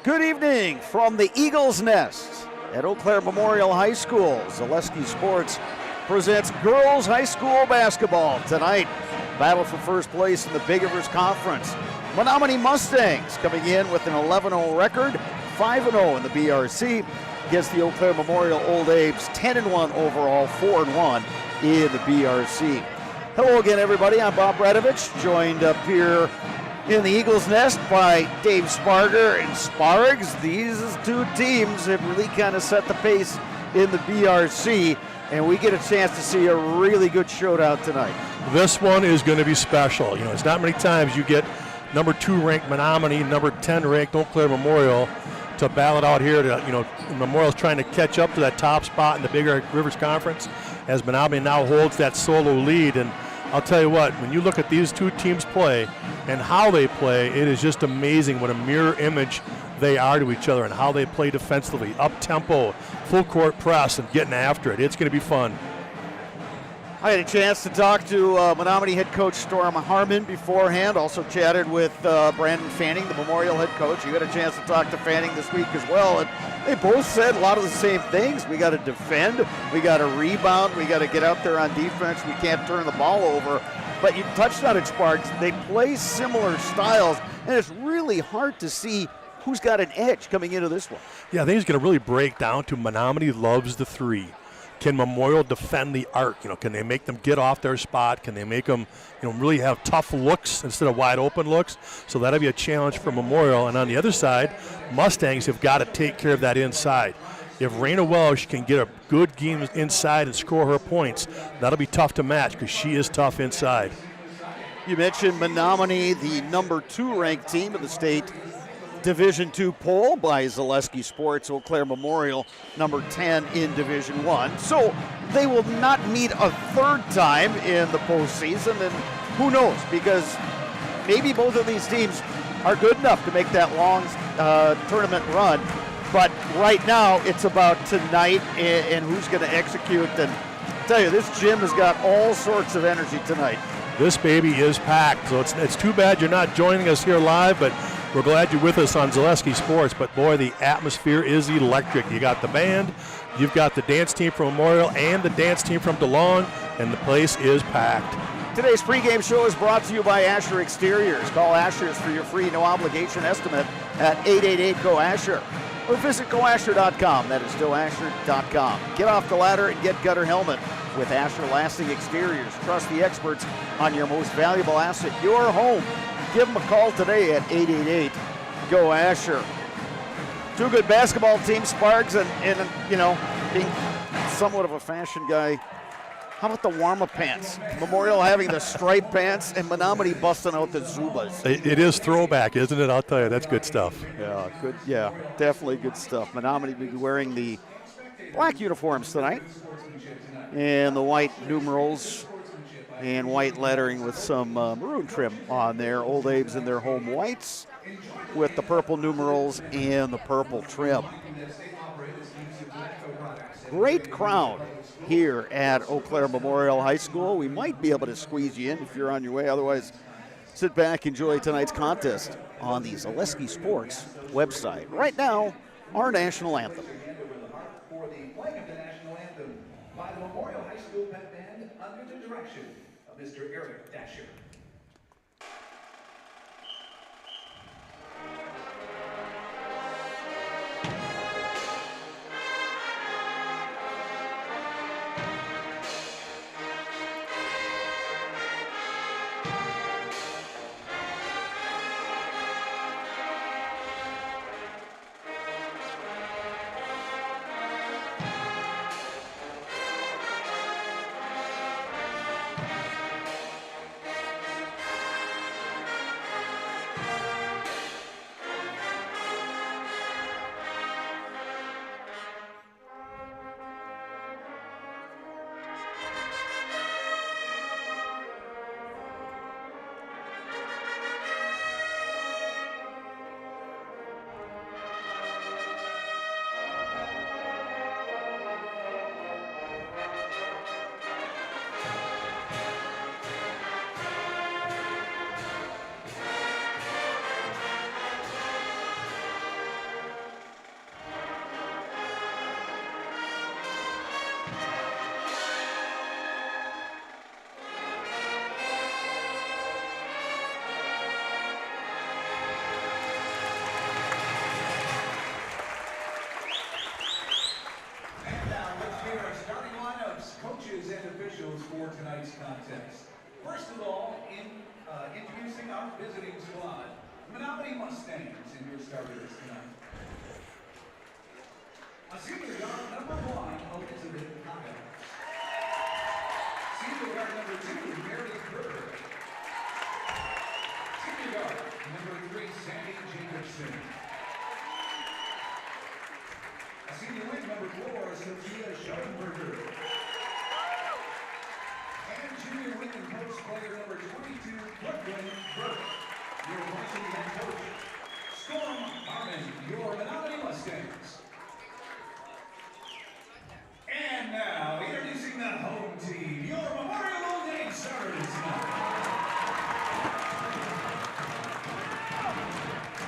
Good evening from the Eagle's Nest at Eau Claire Memorial High School. Zaleski Sports presents girls high school basketball tonight. Battle for first place in the Big Rivers Conference. Menomonie Mustangs coming in with an 11-0 record, 5-0 in the BRC against the Eau Claire Memorial Old Abe's 10-1 overall, 4-1 in the BRC. Hello again, everybody. I'm Bob Bradovich, joined up here in the Eagle's Nest by Dave Sparger and Spargs. These two teams have really kind of set the pace in the BRC, and we get a chance to see a really good showdown tonight. This one is going to be special. You know, it's not many times you get number 2 ranked Menomonie, number 10 ranked Eau Claire Memorial to battle it out here. Memorial's trying to catch up to that top spot in the Big Rivers Conference as Menomonie now holds that solo lead. And I'll tell you what, when you look at these two teams play and how they play, it is just amazing what a mirror image they are to each other and how they play defensively, up-tempo, full-court press, and getting after it. It's going to be fun. I had a chance to talk to Menomonie head coach Storm Harmon beforehand. Also chatted with Brandon Fanning, the Memorial head coach. You had a chance to talk to Fanning this week as well. And they both said a lot of the same things. We got to defend. We got to rebound. We got to get out there on defense. We can't turn the ball over. But you touched on it, Sparks. They play similar styles, and it's really hard to see who's got an edge coming into this one. Yeah, I think it's going to really break down to Menomonie loves the three. Can Memorial defend the arc? You know, can they make them get off their spot? Can they make them, really have tough looks instead of wide open looks? So that'll be a challenge for Memorial. And on the other side, Mustangs have got to take care of that inside. If Raina Welsh can get a good game inside and score her points, that'll be tough to match because she is tough inside. You mentioned Menomonie, the number 2 ranked team in the state Division II poll by Zaleski Sports. Eau Claire Memorial, number 10 in Division I. So they will not meet a third time in the postseason, and who knows, because maybe both of these teams are good enough to make that long tournament run. But right now, it's about tonight and who's going to execute. And I tell you, this gym has got all sorts of energy tonight. This baby is packed, so it's too bad you're not joining us here live, but we're glad you're with us on Zaleski Sports. But boy, the atmosphere is electric. You got the band, you've got the dance team from Memorial and the dance team from DeLong, and the place is packed. Today's pregame show is brought to you by Asher Exteriors. Call Asher's for your free no-obligation estimate at 888-GO-ASHER. Or visit GoAsher.com. That is GoAsher.com. Get off the ladder and get gutter helmet with Asher Lasting Exteriors. Trust the experts on your most valuable asset, your home. Give them a call today at 888-GO-ASHER. Two good basketball teams, Sparks, and being somewhat of a fashion guy. How about the warm-up pants? Memorial having the striped pants and Menomonie busting out the Zubas. It is throwback, isn't it? I'll tell you, that's good stuff. Yeah, good. Yeah, definitely good stuff. Menomonie will be wearing the black uniforms tonight and the white numerals and white lettering with some maroon trim on there. Old Abe's in their home whites with the purple numerals and the purple trim. Great crowd here at Eau Claire Memorial High School. We might be able to squeeze you in if you're on your way. Otherwise, sit back, enjoy tonight's contest on the Zaleski Sports website. Right now, our national anthem. For the playing of the national anthem by the Memorial High School Pep Band under the direction of Mr. Eric Dasher. tonight's contest. First of all, introducing our visiting squad, Menomonie Mustangs, and your starters tonight. A senior guard number 1, Elizabeth Kyle. Senior guard number 2, Mary Berger. Senior guard number 3, Sandy Jacobson. A senior wing number 4, Sophia Schoenberger. And junior wing and post player number 22, Brooklyn Burke. Your varsity head coach, Storm Harmon, your Menomonie Mustangs. And now, introducing the home team, your Memorial Old Age starters tonight.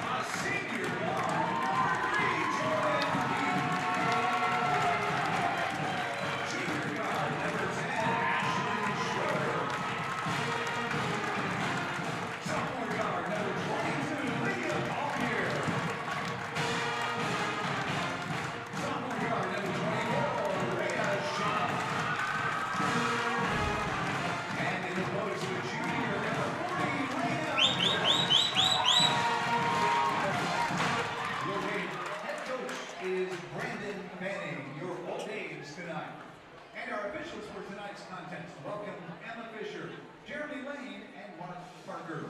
A senior guard, number 3, Jordan Lee. Junior guard, number 10, Ashley Schroeder. Sophomore guard, number 22, Leah Palmier. Sophomore guard, number 24, Rhea Shaw. And in the post, the junior, number 40, Rhea Welch. Your head coach is Brandon Manning, your Old Days tonight. And our officials for tonight's contest, welcome Emma Fisher, Jeremy Lane, and Mark Parker.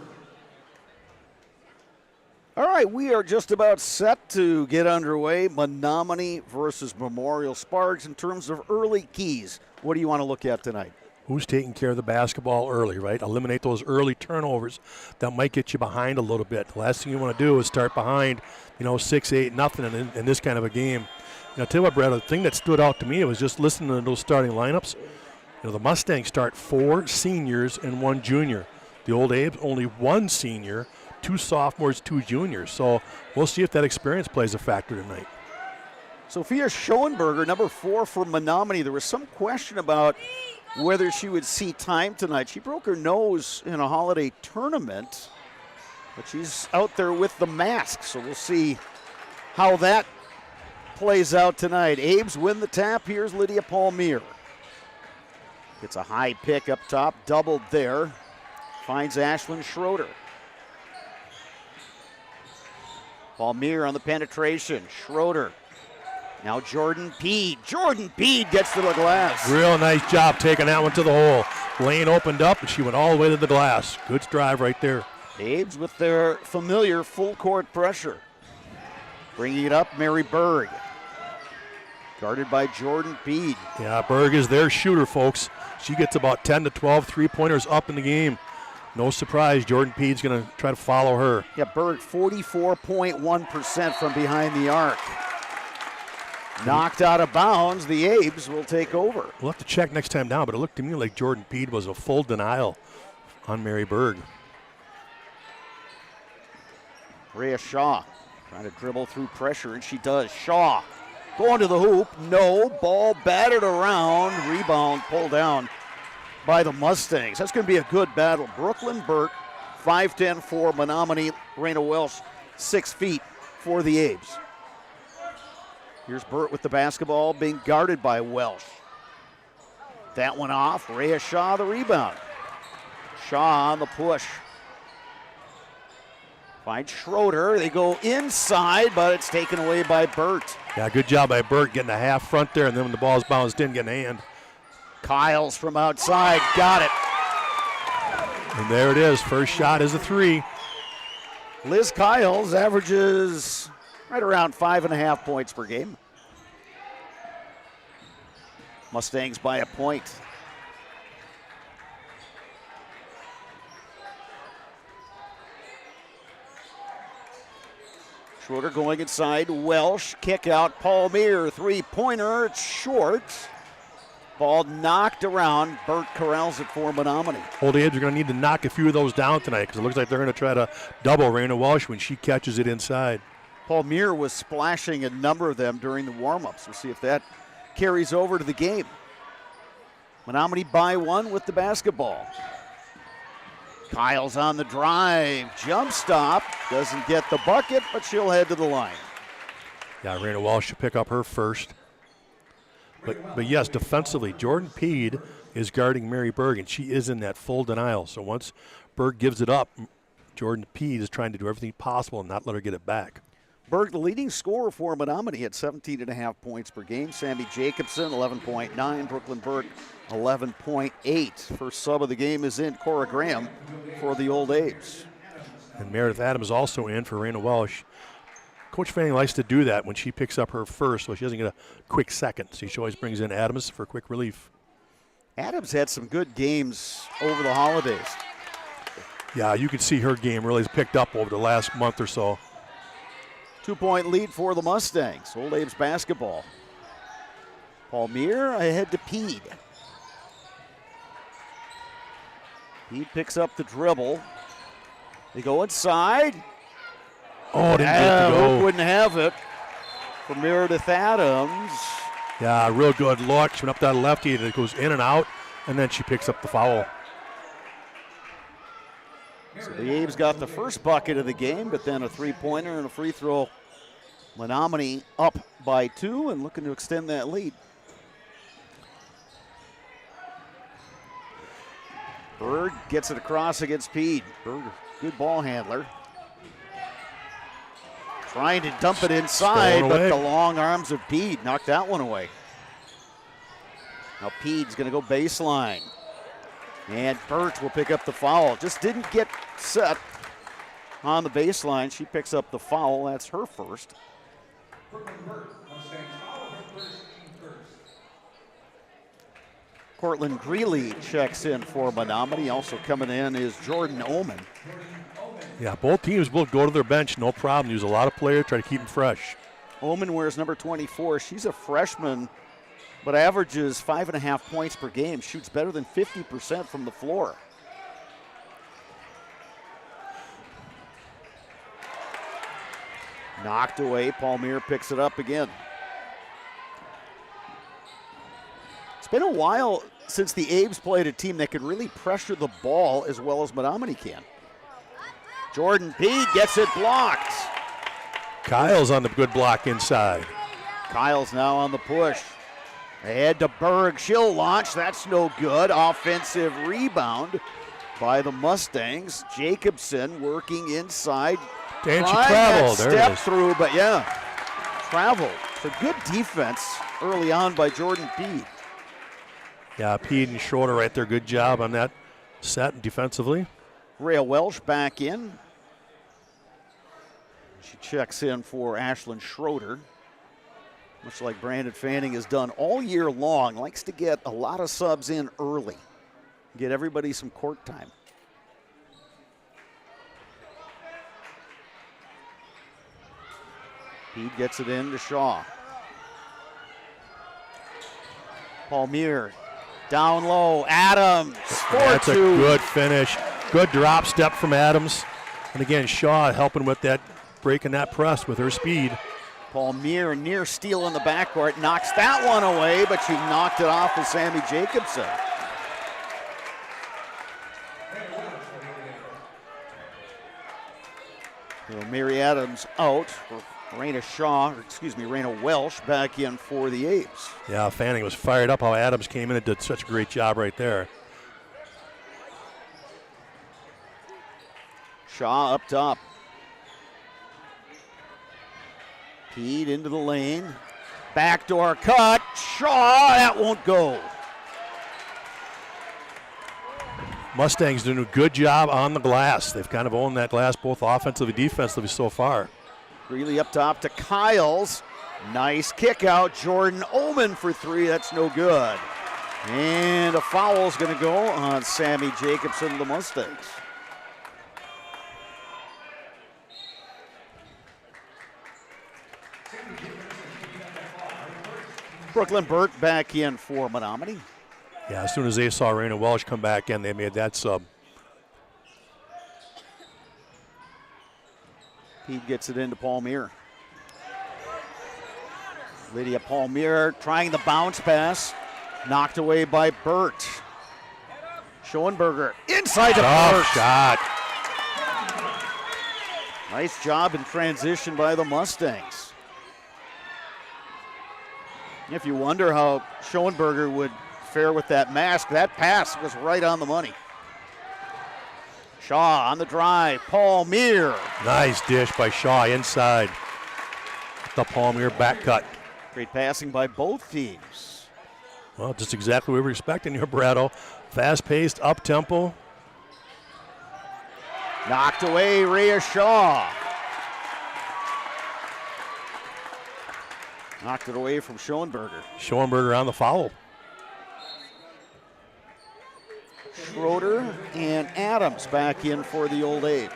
All right, we are just about set to get underway. Menomonie versus Memorial Sparks in terms of early keys. What do you want to look at tonight? Who's taking care of the basketball early, right? Eliminate those early turnovers that might get you behind a little bit. The last thing you want to do is start behind, 6-8, nothing in this kind of a game. I'll tell you what, Brad, the thing that stood out to me was just listening to those starting lineups. The Mustangs start 4 seniors and 1 junior. The Old Abes, only 1 senior, 2 sophomores, 2 juniors. So we'll see if that experience plays a factor tonight. Sophia Schoenberger, number 4 for Menomonie. There was some question about whether she would see time tonight. She broke her nose in a holiday tournament, but she's out there with the mask, so we'll see how that plays out tonight. Abes win the tap. Here's Lydia Palmier. Gets a high pick up top, doubled there. Finds Ashlyn Schroeder. Palmier on the penetration. Schroeder. Now Jordan Peed. Jordan Peed gets to the glass. Real nice job taking that one to the hole. Lane opened up, and she went all the way to the glass. Good drive right there. Abes with their familiar full court pressure. Bringing it up, Mary Berg. Guarded by Jordan Peed. Yeah, Berg is their shooter, folks. She gets about 10 to 12 three-pointers up in the game. No surprise, Jordan Peed's going to try to follow her. Yeah, Berg 44.1% from behind the arc. Knocked out of bounds, the Abes will take over. We'll have to check next time down, but it looked to me like Jordan Peed was a full denial on Mary Berg. Rhea Shaw trying to dribble through pressure, and she does. Shaw going to the hoop. No. Ball battered around. Rebound pulled down by the Mustangs. That's going to be a good battle. Brooklyn Burke, 5'10" for Menomonie. Raina Welsh, 6 feet for the Abes. Here's Burt with the basketball, being guarded by Welsh. That one off. Rhea Shaw the rebound. Shaw on the push. Finds Schroeder. They go inside, but it's taken away by Burt. Yeah, good job by Burt getting a half front there, and then when the ball's bounced in, getting a hand. Kyles from outside. Got it. And there it is. First shot is a 3. Liz Kyles averages right around 5.5 points per game. Mustangs by a point. Schroeder going inside. Welsh, kick out. Palmier, three-pointer. It's short. Ball knocked around. Burt corrals it for Menomonie. Old Abes are going to need to knock a few of those down tonight because it looks like they're going to try to double Raina Welsh when she catches it inside. Palmier was splashing a number of them during the warm-ups. We'll see if that carries over to the game. Menomonie by 1 with the basketball. Kyle's on the drive. Jump stop. Doesn't get the bucket, but she'll head to the line. Yeah, Raina Welsh should pick up her first. But yes, defensively, Jordan Peed, is guarding Mary Berg, and she is in that full denial. So once Berg gives it up, Jordan Peed is trying to do everything possible and not let her get it back. Berg, the leading scorer for Menomonie, at 17.5 points per game. Sammy Jacobson, 11.9. Brooklyn Burke, 11.8. First sub of the game is in, Cora Graham for the Old A's. And Meredith Adams also in for Raina Welsh. Coach Fanning likes to do that when she picks up her first, so she doesn't get a quick second. So she always brings in Adams for quick relief. Adams had some good games over the holidays. Yeah, you can see her game really has picked up over the last month or so. 2-point lead for the Mustangs. Old A's basketball. Palmier ahead to Peed. Peed picks up the dribble. They go inside. Oh, didn't get to go. Wouldn't have it for Meredith Adams. Yeah, real good look. She went up that lefty, and it goes in and out, and then she picks up the foul. So the A's got the first bucket of the game, but then a three-pointer and a free throw. Menomonie up by 2 and looking to extend that lead. Berg gets it across against Peed. Berg, good ball handler. Trying to dump it inside, but the long arms of Peed knocked that one away. Now Peed's going to go baseline. And Burt will pick up the foul. Just didn't get set on the baseline. She picks up the foul. That's her first. Cortland Greeley checks in for Menomonie. Also coming in is Jordan Oman. Yeah, both teams will go to their bench, no problem. Use a lot of players, try to keep them fresh. Oman wears number 24. She's a freshman, but averages 5.5 points per game. Shoots better than 50% from the floor. Knocked away. Palmier picks it up again. It's been a while since the A's played a team that could really pressure the ball as well as Menomonie can. Jordan Peed gets it blocked. Kyle's on the good block inside. Kyle's now on the push. Ahead to Berg. She'll launch. That's no good. Offensive rebound by the Mustangs. Jacobson working inside. And she traveled. Step through, but yeah, travel. So good defense early on by Jordan Peed. Yeah, Peed and Schroeder right there. Good job on that set defensively. Rhea Welsh back in. She checks in for Ashlyn Schroeder. Much like Brandon Fanning has done all year long, likes to get a lot of subs in early. Get everybody some court time. Peed gets it in to Shaw. Palmier down low. Adams. That's a good finish. Good drop step from Adams. And again, Shaw helping with that, breaking that press with her speed. Palmier near steal in the backcourt. Knocks that one away, but she knocked it off with Sammy Jacobson. So Mary Adams out. Raina Welsh back in for the A's. Yeah, Fanning was fired up how Adams came in and did such a great job right there. Shaw up top. Peed into the lane. Backdoor cut. Shaw, that won't go. Mustangs doing a good job on the glass. They've kind of owned that glass both offensively and defensively so far. Greeley up top to Kyles. Nice kick out. Jordan Oman for 3. That's no good. And a foul is going to go on Sammy Jacobson of the Mustangs. Brooklyn Burke back in for Menomonie. Yeah, as soon as they saw Raina Welsh come back in, they made that sub. Peed gets it into Palmier. Lydia Palmier trying the bounce pass. Knocked away by Burt. Schoenberger inside to Burt. Shot. Nice job in transition by the Mustangs. If you wonder how Schoenberger would fair with that mask. That pass was right on the money. Shaw on the drive. Paul Meir. Nice dish by Shaw inside. The Palmier back cut. Great passing by both teams. Well, just exactly what we were expecting here, Brado. Fast-paced, up-tempo. Knocked away, Rhea Shaw. Knocked it away from Schoenberger. Schoenberger on the foul. Schroeder and Adams back in for the Old A's.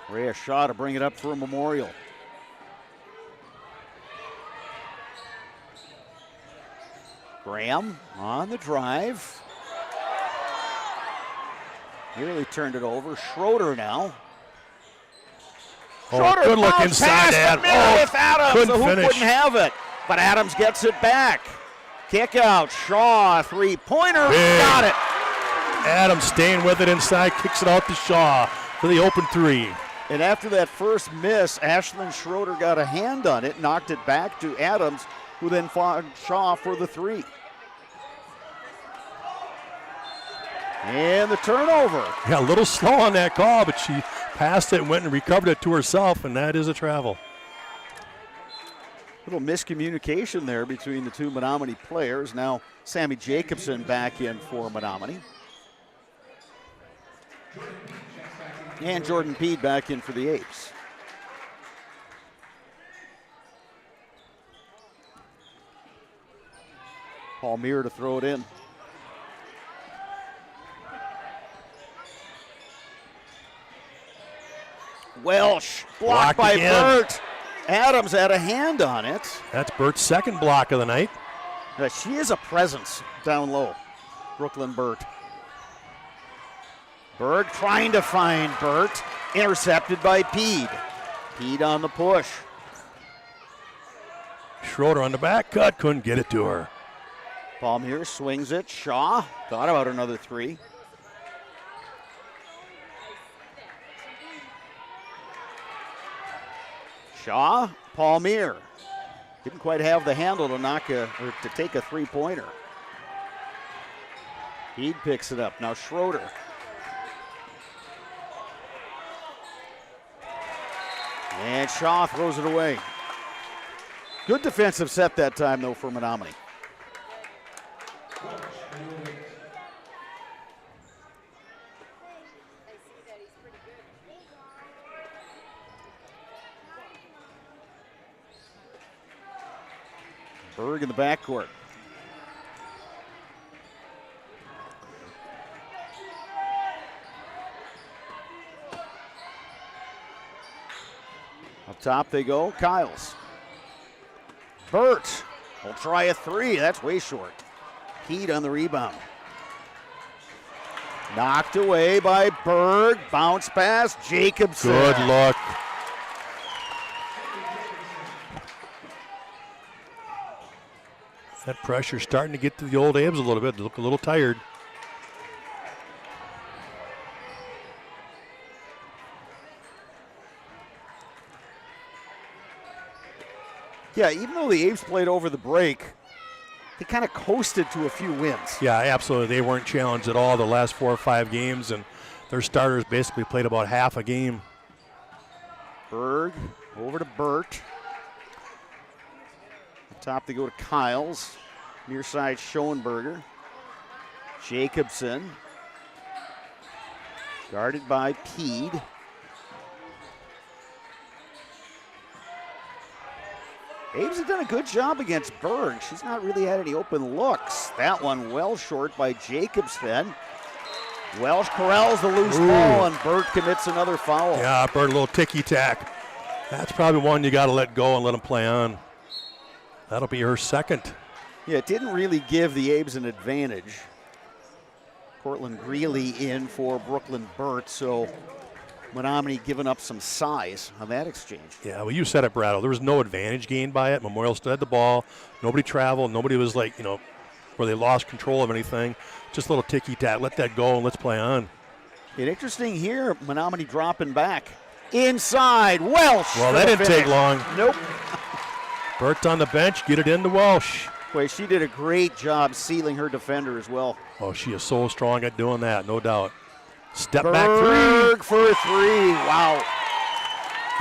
Rhea Shaw to bring it up for a Memorial. Graham on the drive. Nearly turned it over. Schroeder now. Oh, Schroeder good look bounced inside, past Adams. the middle with Adams. Couldn't So who finish. couldn't have it? But Adams gets it back. Kick out. Shaw, three-pointer. Big. Got it. Adams staying with it inside, kicks it out to Shaw for the open three. And after that first miss, Ashlyn Schroeder got a hand on it, knocked it back to Adams, who then fought Shaw for the three. And the turnover. Yeah, a little slow on that call, but she passed it and went and recovered it to herself, and that is a travel. Little miscommunication there between the two Menomonie players. Now Sammy Jacobson back in for Menomonie. And Jordan Peed back in for the Apes. Paul Meir to throw it in. Welsh blocked Blocked by again. Burt. Adams had a hand on it. That's Burt's second block of the night. She is a presence down low, Brooklyn Burt. Berg trying to find Burt, intercepted by Peed. Peed on the push. Schroeder on the back cut, couldn't get it to her. Palmier swings it. Shaw thought about another three. Shaw, Palmier. Didn't quite have the handle to take a three-pointer. Peed picks it up. Now Schroeder. And Shaw throws it away. Good defensive set that time, though, for Menomonie. Berg in the backcourt. Up top they go. Kyles. Burt will try a three. That's way short. Peed on the rebound. Knocked away by Berg. Bounce pass. Jacobson. Good look. That pressure starting to get to the old Abs a little bit. They look a little tired. Yeah, even though the A's played over the break, they kind of coasted to a few wins. Yeah, absolutely. They weren't challenged at all the last 4 or 5 games, and their starters basically played about half a game. Berg over to Burt. Up top they go to Kyles. Near side Schoenberger. Jacobson. Guarded by Peed. Aves have done a good job against Berg. She's not really had any open looks. That one well short by Jacobson. Welsh corrals the loose ball, and Berg commits another foul. Yeah, Burt, a little ticky-tack. That's probably one you got to let go and let him play on. That'll be her second. Yeah, it didn't really give the Aves an advantage. Cortland Greeley in for Brooklyn Burt, so Menomonie giving up some size on that exchange. Yeah, well, you said it, Brado. There was no advantage gained by it. Memorial still had the ball. Nobody traveled. Nobody was where they lost control of anything. Just a little ticky-tack. Let that go and let's play on. It's interesting here, Menomonie dropping back. Inside, Welsh. Well, that didn't take long. Nope. Burt on the bench, get it into Welsh. Boy, she did a great job sealing her defender as well. Oh, she is so strong at doing that, no doubt. Step Berg back three. for three. Wow.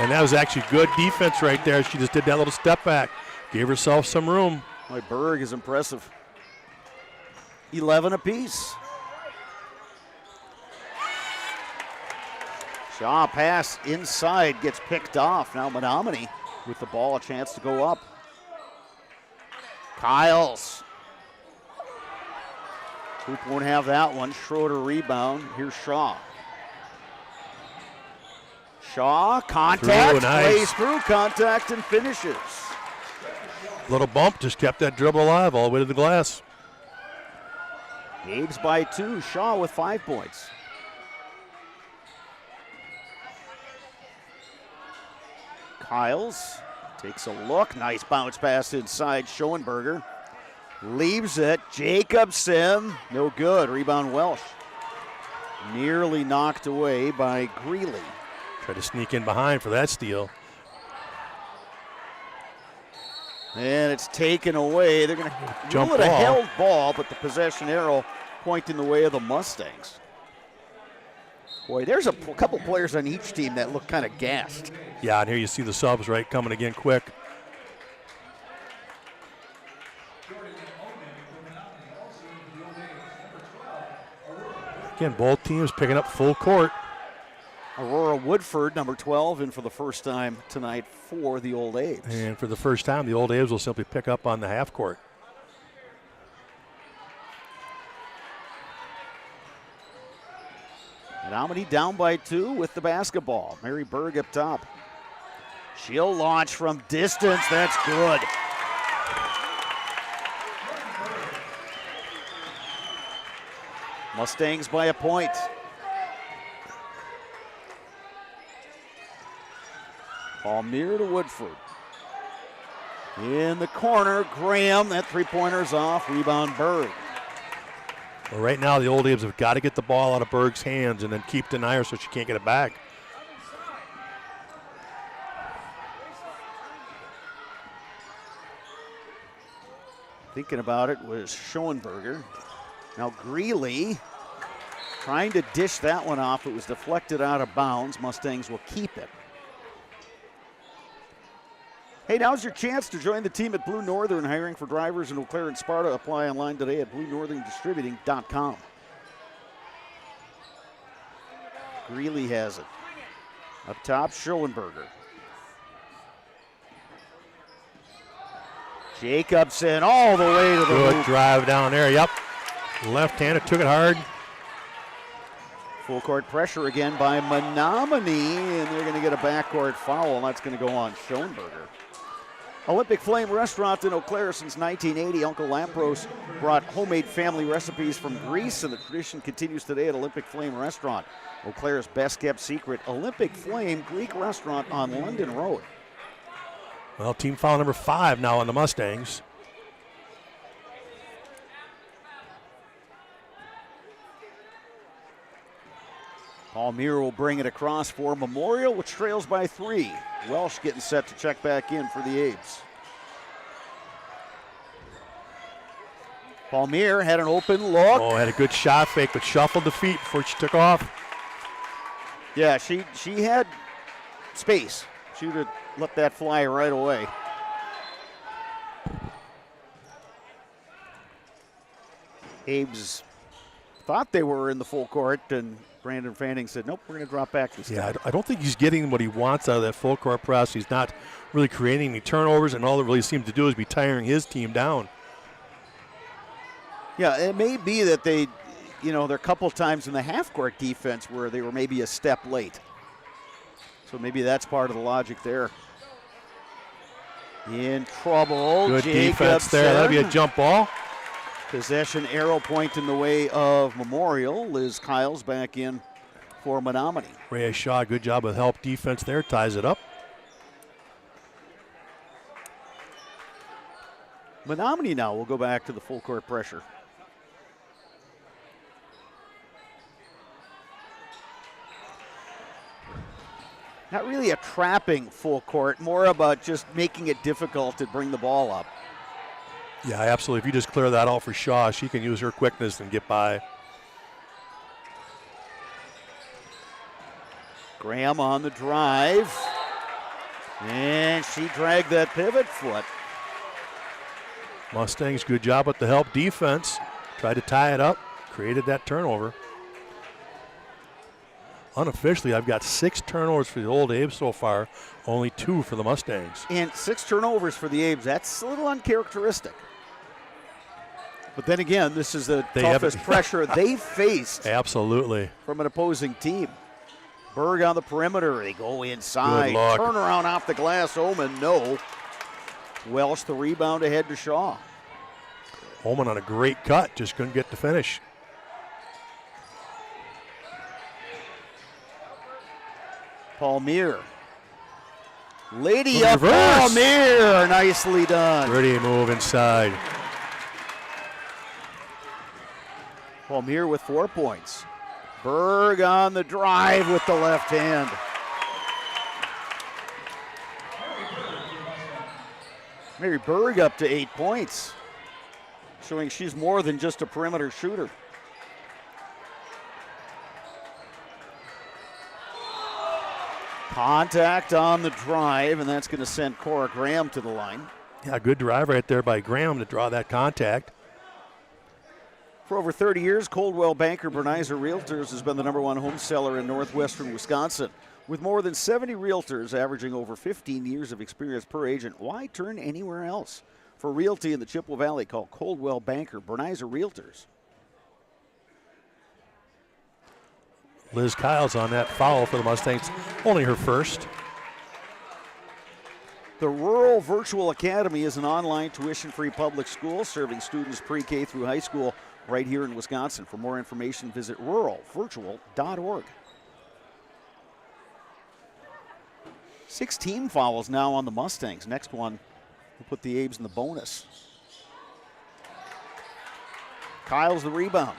And that was actually good defense right there. She just did that little step back. Gave herself some room. Boy, Berg is impressive. 11 apiece. Shaw pass inside, gets picked off. Now Menomonie with the ball, a chance to go up. Kyles. Hoop won't have that one. Schroeder rebound. Here's Shaw. Shaw, contact, Through, nice. plays through contact and finishes. Little bump, just kept that dribble alive all the way to the glass. Abe's by 2. Shaw with 5 points. Kyles takes a look. Nice bounce pass inside. Schoenberger leaves it. Jacobson, no good. Rebound Welsh. Nearly knocked away by Greeley. Tried to sneak in behind for that steal. And it's taken away. They're going to Jump rule it a ball. held ball, but the possession arrow pointing the way of the Mustangs. Boy, there's a couple players on each team that look kind of gassed. Yeah, and here you see the subs, right, coming again quick. Again, both teams picking up full court. Aurora Woodford, number 12, in for the first time tonight for the Old A's. And for the first time, the Old A's will simply pick up on the half court. Menomonie down by 2 with the basketball. Mary Berg up top. She'll launch from distance. That's good. Mustangs by a point. Palmier to Woodford. In the corner, Graham. That three-pointer's off. Rebound Berg. Well, right now, the Old A's have got to get the ball out of Berg's hands and then keep denying her so she can't get it back. Thinking about it was Schoenberger. Now Greeley trying to dish that one off. It was deflected out of bounds. Mustangs will keep it. Hey, now's your chance to join the team at Blue Northern, hiring for drivers in Eau Claire and Sparta. Apply online today at BlueNorthernDistributing.com. Greeley has it. Up top, Schoenberger. Jacobson all the way to the Good hoop. drive down there, yep. Left-handed, took it hard. Full court pressure again by Menomonie, and they're going to get a backcourt foul, and that's going to go on Schoenberger. Olympic Flame Restaurant in Eau Claire since 1980. Uncle Lampros brought homemade family recipes from Greece, and the tradition continues today at Olympic Flame Restaurant. Eau Claire's best kept secret, Olympic Flame Greek Restaurant on London Road. Well, team foul number 5 now on the Mustangs. Palmier will bring it across for Memorial, which trails by 3. Welsh getting set to check back in for the Abes. Palmier had an open look. Oh, had a good shot fake, but shuffled the feet before she took off. Yeah, she had space. She would have let that fly right away. Abes thought they were in the full court, and Brandon Fanning said, nope, we're going to drop back this Yeah, time. I don't think he's getting what he wants out of that full court press. He's not really creating any turnovers, and all it really seems to do is be tiring his team down. Yeah, it may be that there are a couple times in the half-court defense where they were maybe a step late. So maybe that's part of the logic there. In trouble. Good defense there. That'll be a jump ball. Possession arrow pointing the way of Memorial. Liz Kyles back in for Menomonie. Rhea Shaw, good job with help defense there. Ties it up. Menomonie now will go back to the full court pressure. Not really a trapping full court, more about just making it difficult to bring the ball up. Yeah, absolutely. If you just clear that out for Shaw, she can use her quickness and get by. Graham on the drive. And she dragged that pivot foot. Mustangs, good job with the help defense. Tried to tie it up, created that turnover. Unofficially, I've got 6 turnovers for the Old Abe so far, only 2 for the Mustangs. And 6 turnovers for the Abes. That's a little uncharacteristic. But then again, this is the toughest pressure they've faced. Absolutely. From an opposing team. Berg on the perimeter. They go inside. Turnaround off the glass. Oman, no. Welsh the rebound ahead to Shaw. Oman on a great cut, just couldn't get the finish. Palmier. Lady up Palmier. Nicely done. Pretty move inside. Palmier with 4 points. Berg on the drive with the left hand. Mary Berg up to 8 points, showing she's more than just a perimeter shooter. Contact on the drive, and that's going to send Cora Graham to the line. Yeah, good drive right there by Graham to draw that contact. For over 30 years, Coldwell Banker Bernizer Realtors has been the #1 home seller in northwestern Wisconsin. With more than 70 realtors averaging over 15 years of experience per agent, why turn anywhere else? For realty in the Chippewa Valley, call Coldwell Banker Bernizer Realtors. Liz Kyles on that foul for the Mustangs, only her first. The Rural Virtual Academy is an online tuition-free public school serving students pre-K through high school right here in Wisconsin. For more information, visit ruralvirtual.org. 6 team fouls now on the Mustangs. Next one will put the Abes in the bonus. Kyle's the rebound.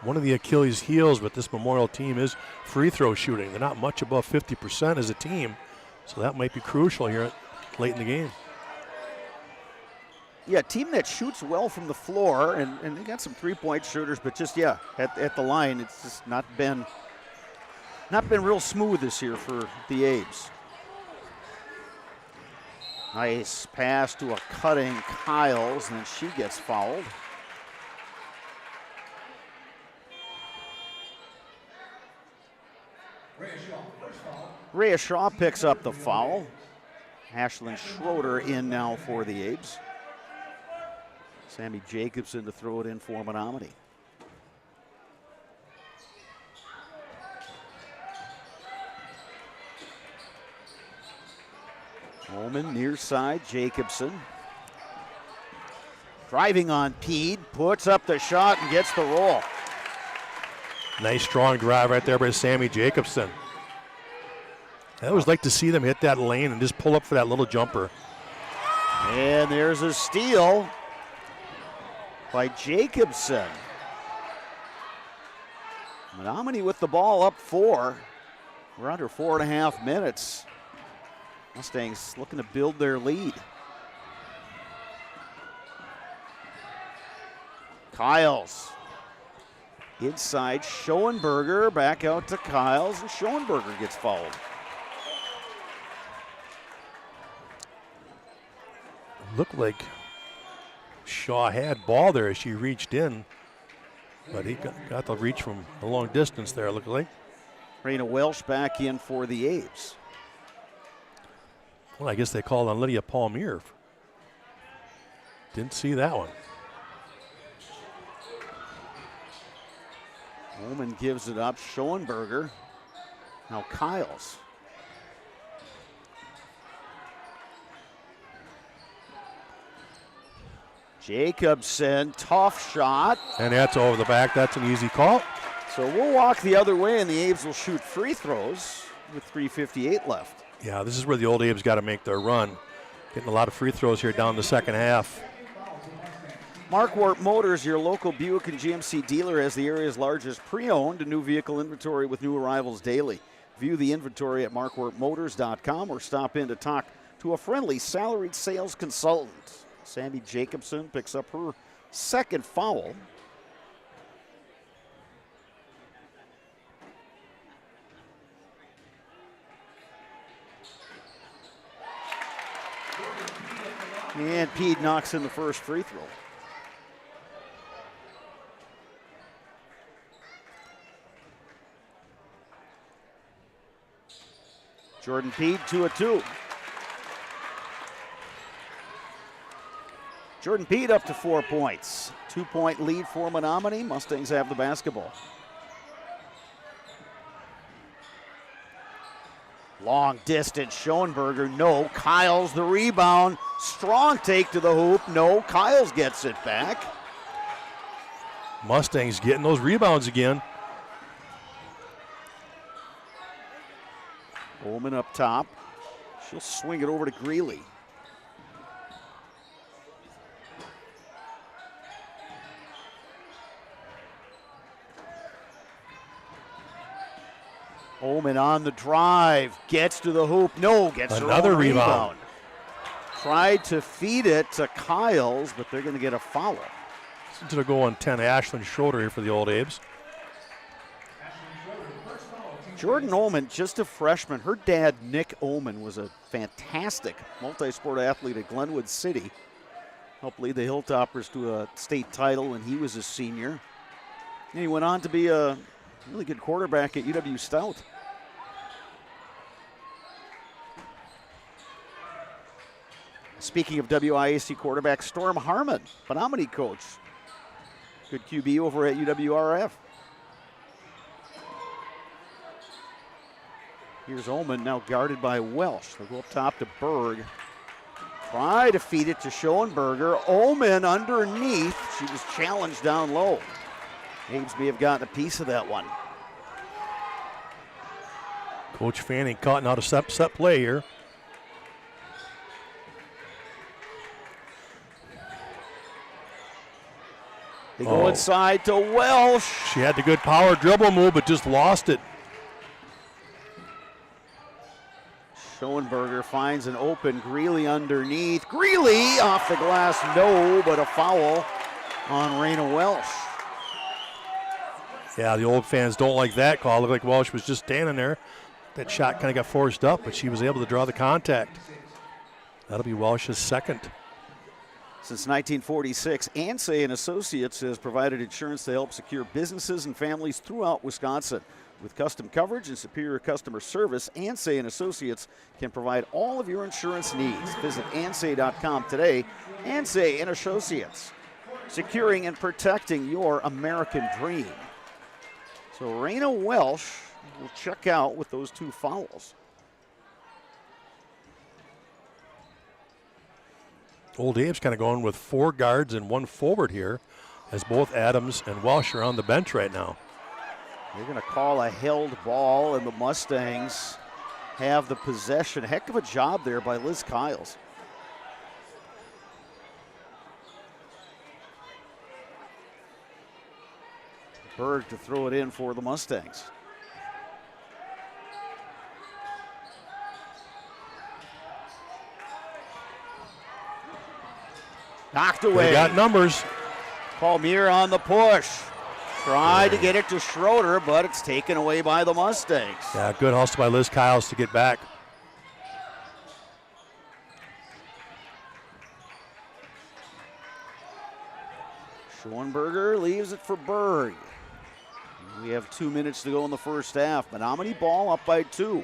One of the Achilles' heels with this Memorial team is free throw shooting. They're not much above 50% as a team, so that might be crucial here late in the game. Yeah, a team that shoots well from the floor, and they got some three-point shooters, but just, yeah, at the line, it's just not been real smooth this year for the Abes. Nice pass to a cutting Kyles, and then she gets fouled. Rhea Shaw picks up the foul. Ashlyn Schroeder in now for the Abes. Sammy Jacobson to throw it in for Menomonie. Holman near side, Jacobson. Driving on Pede, puts up the shot and gets the roll. Nice strong drive right there by Sammy Jacobson. I always like to see them hit that lane and just pull up for that little jumper. And there's a steal by Jacobson. Menomonie with the ball up 4. We're under 4.5 minutes. Mustangs looking to build their lead. Kyles. Inside, Schoenberger back out to Kyles, and Schoenberger gets fouled. Looked like Shaw had ball there as she reached in, but he got the reach from a long distance there, looked like. Raina Welsh back in for the Abes. Well, I guess they called on Lydia Palmier. Didn't see that one. Holman gives it up. Schoenberger. Now Kyles. Jacobson, tough shot. And that's over the back. That's an easy call. So we'll walk the other way, and the Abes will shoot free throws with 3:58 left. Yeah, this is where the Old Abes got to make their run. Getting a lot of free throws here down the second half. Markwart Motors, your local Buick and GMC dealer, has the area's largest pre-owned and new vehicle inventory with new arrivals daily. View the inventory at markworthmotors.com or stop in to talk to a friendly salaried sales consultant. Sammy Jacobson picks up her second foul. And Pede knocks in the first free throw. Jordan Pede, 2 of 2. Jordan Pede up to 4 points. 2-point lead for Menomonie. Mustangs have the basketball. Long distance, Schoenberger, no. Kyles the rebound. Strong take to the hoop, no. Kyles gets it back. Mustangs getting those rebounds again. Ullman up top. She'll swing it over to Greeley. Ullman on the drive, gets to the hoop, no, gets another her own rebound. Tried to feed it to Kyles, but they're going to get a foul. Into the goal on 10, Ashlyn Schroeder here for the Old Abes. Jordan Ullman, just a freshman. Her dad, Nick Ullman, was a fantastic multi-sport athlete at Glenwood City. Helped lead the Hilltoppers to a state title when he was a senior. And he went on to be a really good quarterback at UW Stout. Speaking of WIAC quarterback, Storm Harmon, Menomonie coach. Good QB over at UWRF. Here's Ullman, now guarded by Welsh. They'll go up top to Berg. Try to feed it to Schoenberger. Ullman underneath. She was challenged down low. Abes may have gotten a piece of that one. Coach Fanning caught out a set play here. They go inside to Welsh. She had the good power dribble move, but just lost it. Schoenberger finds an open Greeley underneath. Greeley off the glass, no, but a foul on Raina Welsh. Yeah, the old fans don't like that call. Looked like Welsh was just standing there. That shot kind of got forced up, but she was able to draw the contact. That'll be Welsh's second. Since 1946, Ansay and Associates has provided insurance to help secure businesses and families throughout Wisconsin. With custom coverage and superior customer service, Ansay and Associates can provide all of your insurance needs. Visit ansay.com today. Ansay and Associates, securing and protecting your American dream. So Raina Welsh will check out with those two fouls. Old Abe's kind of going with 4 guards and 1 forward here, as both Adams and Welsh are on the bench right now. They're going to call a held ball, and the Mustangs have the possession. Heck of a job there by Liz Kyles. Berg to throw it in for the Mustangs. Knocked away. They got numbers. Palmier on the push. Tried to get it to Schroeder, but it's taken away by the Mustangs. Yeah, good hustle by Liz Kyles to get back. Schoenberger leaves it for Berg. We have 2 minutes to go in the first half. Menomonie ball up by 2.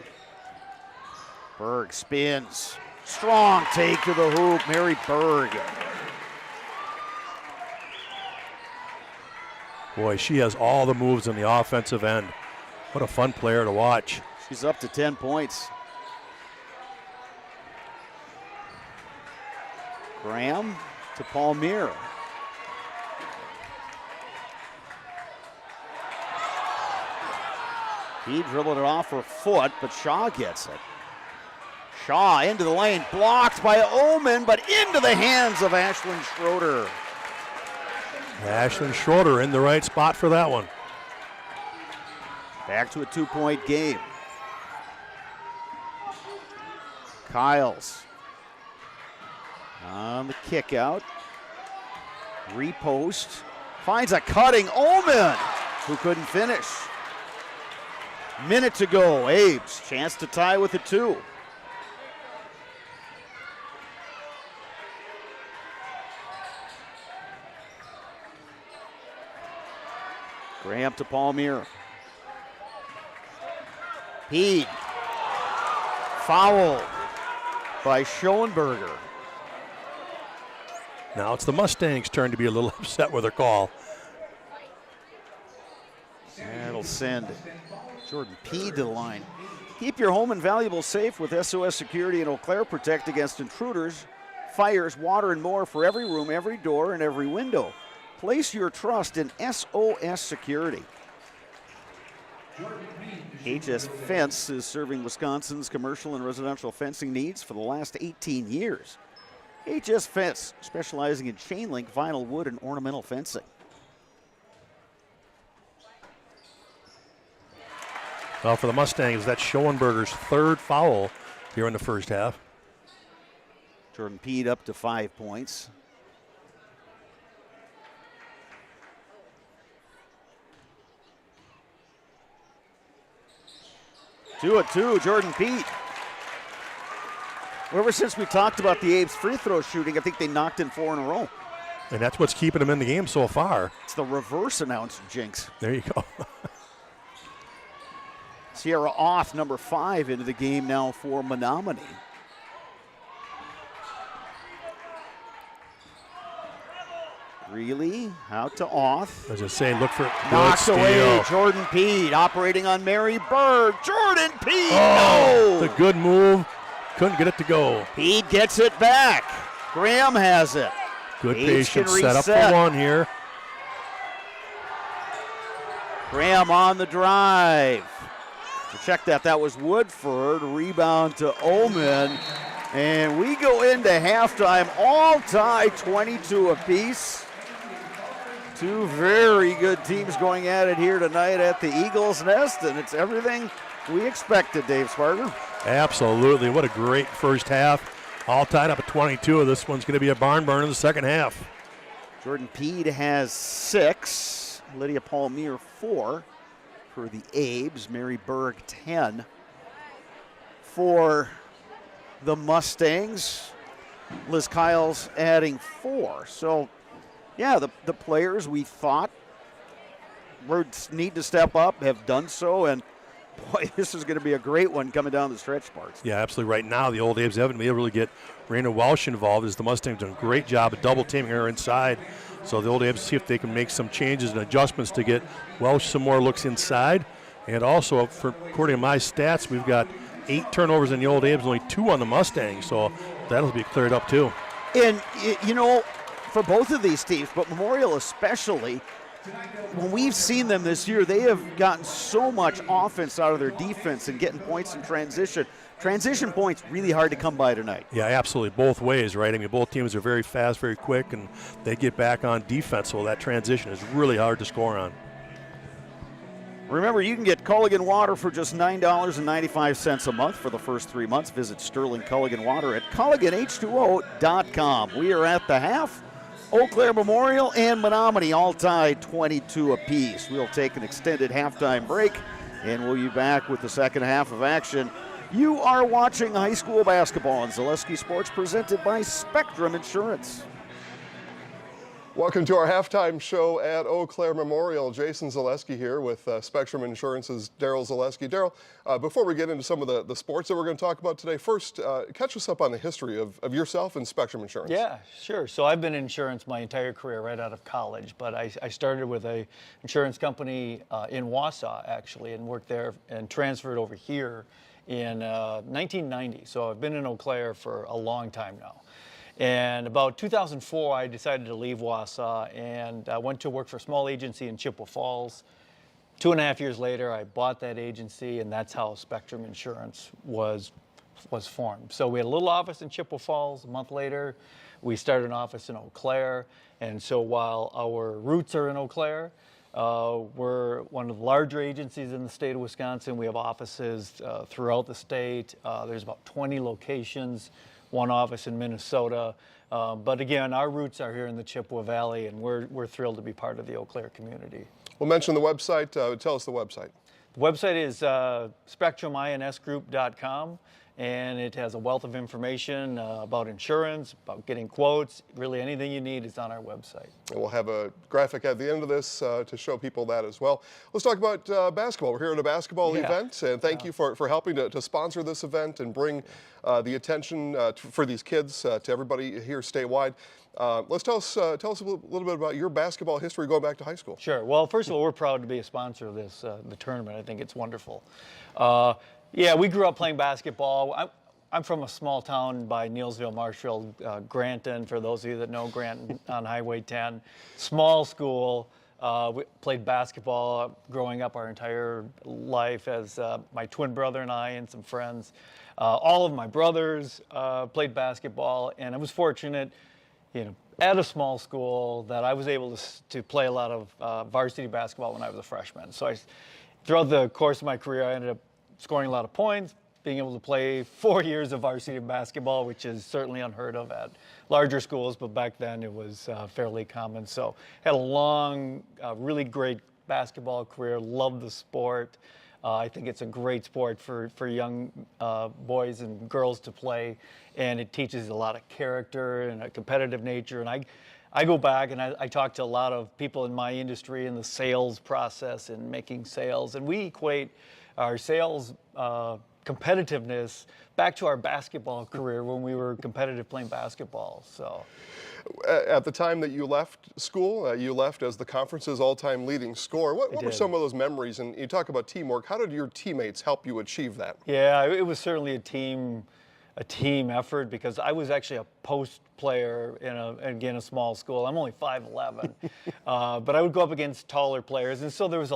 Berg spins. Strong take to the hoop. Mary Berg. Boy, she has all the moves on the offensive end. What a fun player to watch. She's up to 10 points. Graham to Palmier. He dribbled it off her foot, but Shaw gets it. Shaw into the lane, blocked by Ullman, but into the hands of Ashlyn Schroeder. Ashlyn Schroeder in the right spot for that one. Back to a 2-point game. Kyles on the kick out. Repost. Finds a cutting Omen, who couldn't finish. Minute to go. Abe's chance to tie with a 2. Graham to Palmier. Heed. Foul by Schoenberger. Now it's the Mustangs' turn to be a little upset with their call. That'll send Jordan Peed to the line. Keep your home and valuables safe with SOS Security in Eau Claire. Protect against intruders, fires, water, and more for every room, every door, and every window. Place your trust in SOS Security. HS Fence is serving Wisconsin's commercial and residential fencing needs for the last 18 years. HS Fence, specializing in chain link, vinyl, wood, and ornamental fencing. Well, for the Mustangs, that's Schoenberger's 3rd foul here in the first half. Jordan Peed up to 5 points. Two at 2, Jordan Peed. Ever since we talked about the Abe's free throw shooting, I think they knocked in 4 in a row. And that's what's keeping them in the game so far. It's the reverse announced jinx. There you go. Sierra Oth, number 5, into the game now for Menomonie. Greeley out to Oth. I was just saying, look for Knocked good away. steal. Jordan Peed operating on Mary Berg. Jordan Peed, Oh, no! the good move. Couldn't get it to go. Peed gets it back. Graham has it. Good Abe's can patience. Set up reset. for one here. Graham on the drive. To check that was Woodford. Rebound to Omen. And we go into halftime all tied 22 apiece. Two very good teams going at it here tonight at the Eagles Nest, and it's everything we expected, Dave Sparger. Absolutely. What a great first half. All tied up at 22. This one's going to be a barn burner in the second half. Jordan Peed has 6. Lydia Palmier 4 for the Abes. Mary Berg 10 for the Mustangs. Liz Kyles adding 4. So, yeah, the players we thought would need to step up have done so, and boy, this is going to be a great one coming down the stretch parts. Yeah, absolutely. Right now, the old Abe's haven't been able to really get Raina Welsh involved, as the Mustangs done a great job of double teaming her inside. So the old Abe's see if they can make some changes and adjustments to get Welsh some more looks inside. And also, according to my stats, we've got 8 turnovers in the old Abe's, only 2 on the Mustangs. So that'll be cleared up too. And, you know, for both of these teams, but Memorial especially, when we've seen them this year, they have gotten so much offense out of their defense and getting points in transition. Transition points really hard to come by tonight. Yeah, absolutely. Both ways, right? I mean, both teams are very fast, very quick, and they get back on defense. So that transition is really hard to score on. Remember, you can get Culligan Water for just $9.95 a month for the first 3 months. Visit Sterling Culligan Water at CulliganH2O.com. We are at the half. Eau Claire Memorial and Menomonie all tied 22 apiece. We'll take an extended halftime break, and we'll be back with the second half of action. You are watching high school basketball on Zaleski Sports, presented by Spectrum Insurance. Welcome to our halftime show at Eau Claire Memorial. Jason Zaleski here with Spectrum Insurance's Daryl Zaleski. Daryl, before we get into some of the sports that we're going to talk about today, first, catch us up on the history of yourself and Spectrum Insurance. Yeah, sure. So I've been in insurance my entire career right out of college, but I started with a insurance company in Wausau, actually, and worked there and transferred over here in 1990. So I've been in Eau Claire for a long time now. And about 2004, I decided to leave Wausau and I went to work for a small agency in Chippewa Falls. 2.5 years later, I bought that agency, and that's how Spectrum Insurance was formed. So we had a little office in Chippewa Falls. A month later, we started an office in Eau Claire. And so while our roots are in Eau Claire, We're one of the larger agencies in the state of Wisconsin. We have offices throughout the state. There's about 20 locations, one office in Minnesota. But again, our roots are here in the Chippewa Valley, and we're thrilled to be part of the Eau Claire community. We'll mention the website. Tell us the website. The website is spectruminsgroup.com, and it has a wealth of information about insurance, about getting quotes. Really anything you need is on our website. And we'll have a graphic at the end of this to show people that as well. Let's talk about basketball. We're here at a basketball event, and thank you for helping to sponsor this event and bring the attention for these kids to everybody here statewide. Let's tell us a little bit about your basketball history going back to high school. Sure. Well, first of all, we're proud to be a sponsor of this the tournament. I think it's wonderful. Yeah, we grew up playing basketball. I'm from a small town by Neilsville, Marshfield, Granton, for those of you that know Granton on Highway 10. Small school. We played basketball growing up our entire life as my twin brother and I and some friends. All of my brothers played basketball, and I was fortunate, at a small school that I was able to play a lot of varsity basketball when I was a freshman. So throughout the course of my career, I ended up scoring a lot of points, being able to play 4 years of varsity basketball, which is certainly unheard of at larger schools, but back then it was fairly common. So had a long, really great basketball career, loved the sport. I think it's a great sport for young boys and girls to play, and it teaches a lot of character and a competitive nature. And I go back and I talk to a lot of people in my industry in the sales process and making sales, and we equate our sales competitiveness back to our basketball career when we were competitive playing basketball. So, at the time that you left school, you left as the conference's all-time leading scorer. What were some of those memories? And you talk about teamwork. How did your teammates help you achieve that? Yeah, it was certainly a team effort, because I was actually a post player in a small school. I'm only 5'11", but I would go up against taller players, and so it was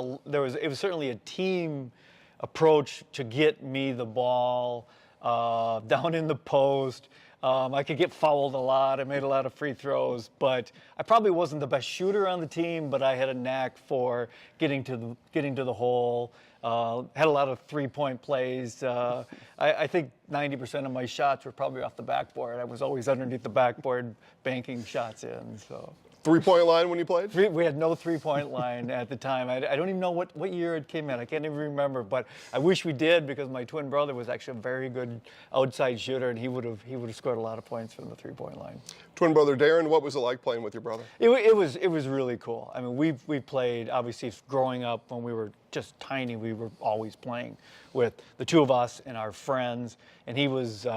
certainly a team approach to get me the ball down in the post. I could get fouled a lot. I made a lot of free throws, but I probably wasn't the best shooter on the team, but I had a knack for getting to the hole. Had a lot of three-point plays. I think 90% of my shots were probably off the backboard. I was always underneath the backboard banking shots in. So. Three-point line when you played? We had no three-point line at the time. I don't even know what year it came in. I can't even remember, but I wish we did, because my twin brother was actually a very good outside shooter, and he would have scored a lot of points from the three-point line. Twin brother Darren, what was it like playing with your brother? It was really cool. I mean, we played, obviously, growing up when we were just tiny. We were always playing with the two of us and our friends, and he was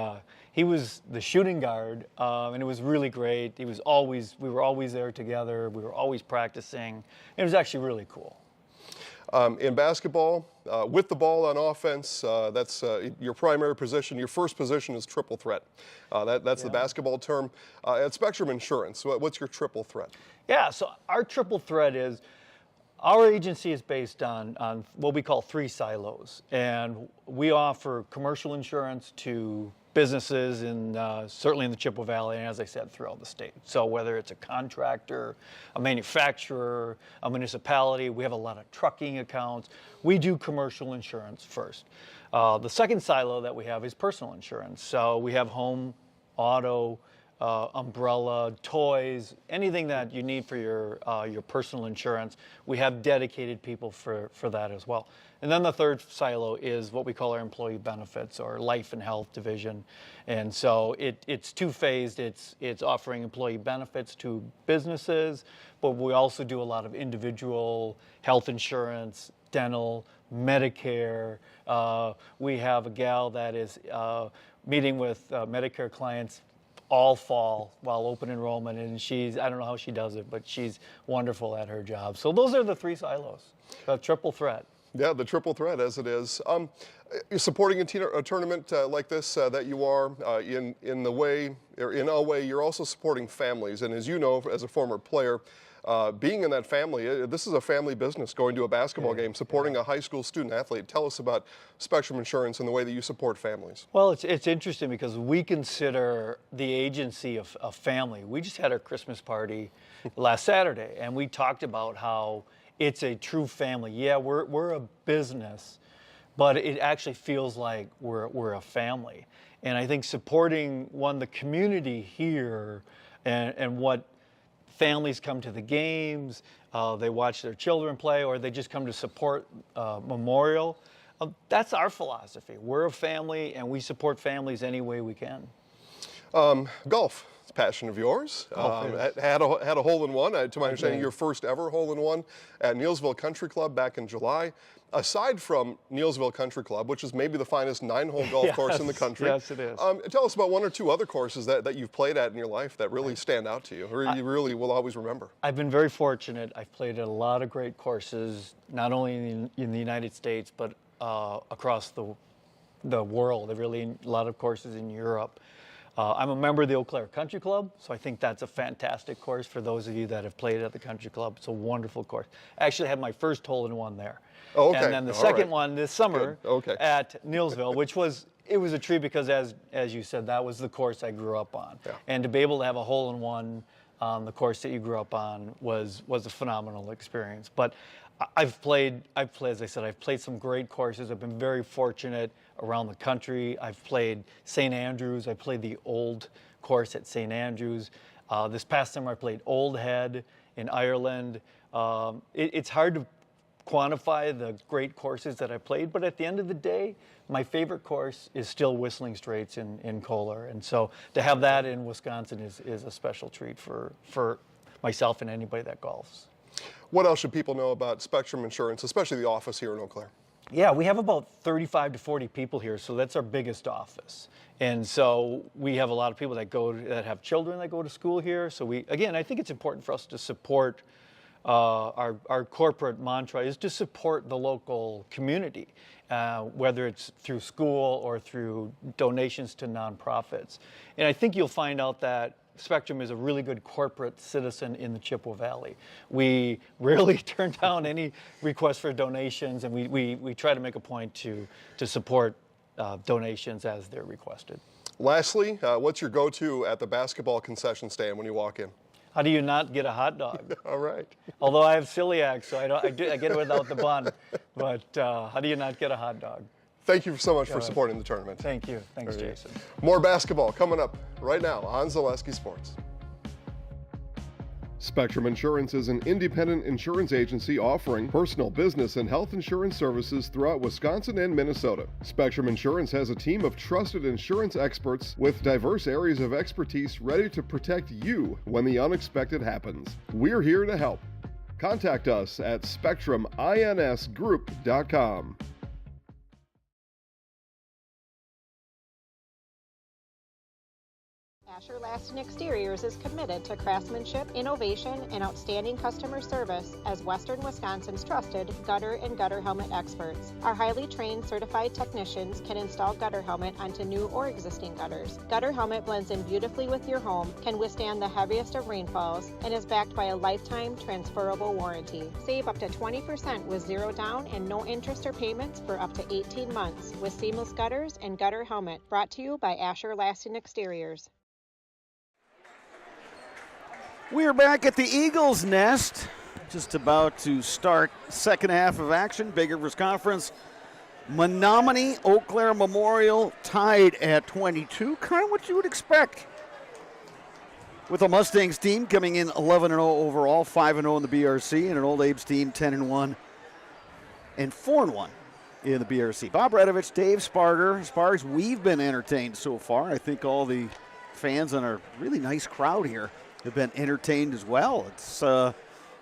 the shooting guard, and it was really great. We were always there together. We were always practicing. It was actually really cool. In basketball, with the ball on offense, that's your primary position. Your first position is triple threat. That's the basketball term. At Spectrum Insurance, what's your triple threat? Yeah, so our triple threat is, our agency is based on what we call 3 silos, and we offer commercial insurance to businesses certainly in the Chippewa Valley, and as I said, throughout the state. So whether it's a contractor, a manufacturer, a municipality, we have a lot of trucking accounts. We do commercial insurance first. The second silo that we have is personal insurance. So we have home, auto, umbrella, toys, anything that you need for your personal insurance. We have dedicated people for that as well. And then the third silo is what we call our employee benefits, or life and health division. And so it's two-phased. It's offering employee benefits to businesses, but we also do a lot of individual health insurance, dental, Medicare. We have a gal that is meeting with Medicare clients all fall while open enrollment, and I don't know how she does it, but she's wonderful at her job. So those are the 3 silos, the triple threat. Yeah, the triple threat, as it is. You're supporting a tournament like this that you are in a way, you're also supporting families. And as you know, as a former player, being in that family, this is a family business, going to a basketball game, supporting a high school student athlete. Tell us about Spectrum Insurance and the way that you support families. Well, it's interesting, because we consider the agency a family. We just had our Christmas party last Saturday, and we talked about how it's a true family. Yeah, we're a business, but it actually feels like we're a family. And I think supporting the community here and what families come to the games, they watch their children play, or they just come to support Memorial. That's our philosophy. We're a family, and we support families any way we can. Golf, it's a passion of yours. Had a hole-in-one, to my understanding, your first ever hole-in-one at Neilsville Country Club back in July. Aside from Neilsville Country Club, which is maybe the finest 9-hole golf course in the country. Yes, it is. Tell us about one or two other courses that you've played at in your life that really stand out to you, or you really will always remember. I've been very fortunate. I've played at a lot of great courses, not only in the United States, but across the world. Really, a lot of courses in Europe. I'm a member of the Eau Claire Country Club, so I think that's a fantastic course for those of you that have played at the country club. It's a wonderful course. I actually had my first hole-in-one there. Oh, okay. And then the second one this summer at Neilsville, which was a treat because, as you said, that was the course I grew up on. Yeah. And to be able to have a hole-in-one on the course that you grew up on was a phenomenal experience. But I've played, as I said, I've played some great courses. I've been very fortunate around the country. I've played St. Andrews. I played the old course at St. Andrews. This past summer I played Old Head in Ireland. It's hard to quantify the great courses that I played, but at the end of the day, my favorite course is still Whistling Straits in Kohler. And so to have that in Wisconsin is a special treat for myself and anybody that golfs. What else should people know about Spectrum Insurance, especially the office here in Eau Claire? Yeah, we have about 35 to 40 people here, so that's our biggest office. And so we have a lot of people that have children that go to school here. So I think it's important for us to support our corporate mantra is to support the local community, whether it's through school or through donations to nonprofits. And I think you'll find out that Spectrum is a really good corporate citizen in the Chippewa Valley. We rarely turn down any requests for donations, and we try to make a point to support donations as they're requested. Lastly, what's your go-to at the basketball concession stand when you walk in? How do you not get a hot dog? All right. Although I have celiac, so I get it without the bun. But how do you not get a hot dog? Thank you so much for supporting the tournament. Thank you. Thanks, Jason. More basketball coming up right now on Zaleski Sports. Spectrum Insurance is an independent insurance agency offering personal, business, and health insurance services throughout Wisconsin and Minnesota. Spectrum Insurance has a team of trusted insurance experts with diverse areas of expertise ready to protect you when the unexpected happens. We're here to help. Contact us at spectruminsgroup.com. Asher Lasting Exteriors is committed to craftsmanship, innovation, and outstanding customer service as Western Wisconsin's trusted gutter and gutter helmet experts. Our highly trained certified technicians can install gutter helmet onto new or existing gutters. Gutter helmet blends in beautifully with your home, can withstand the heaviest of rainfalls, and is backed by a lifetime transferable warranty. Save up to 20% with zero down and no interest or payments for up to 18 months with seamless gutters and gutter helmet. Brought to you by Asher Lasting Exteriors. We're back at the Eagles Nest, just about to start second half of action, Big Rivers Conference. Menomonie, Eau Claire Memorial tied at 22, kind of what you would expect. With a Mustangs team coming in 11-0 overall, 5-0 in the BRC, and an Old Abe's team 10-1 and 4-1 in the BRC. Bob Redovich, Dave Sparger. Spargs, we've been entertained so far. I think all the fans and our really nice crowd here have been entertained as well. It's,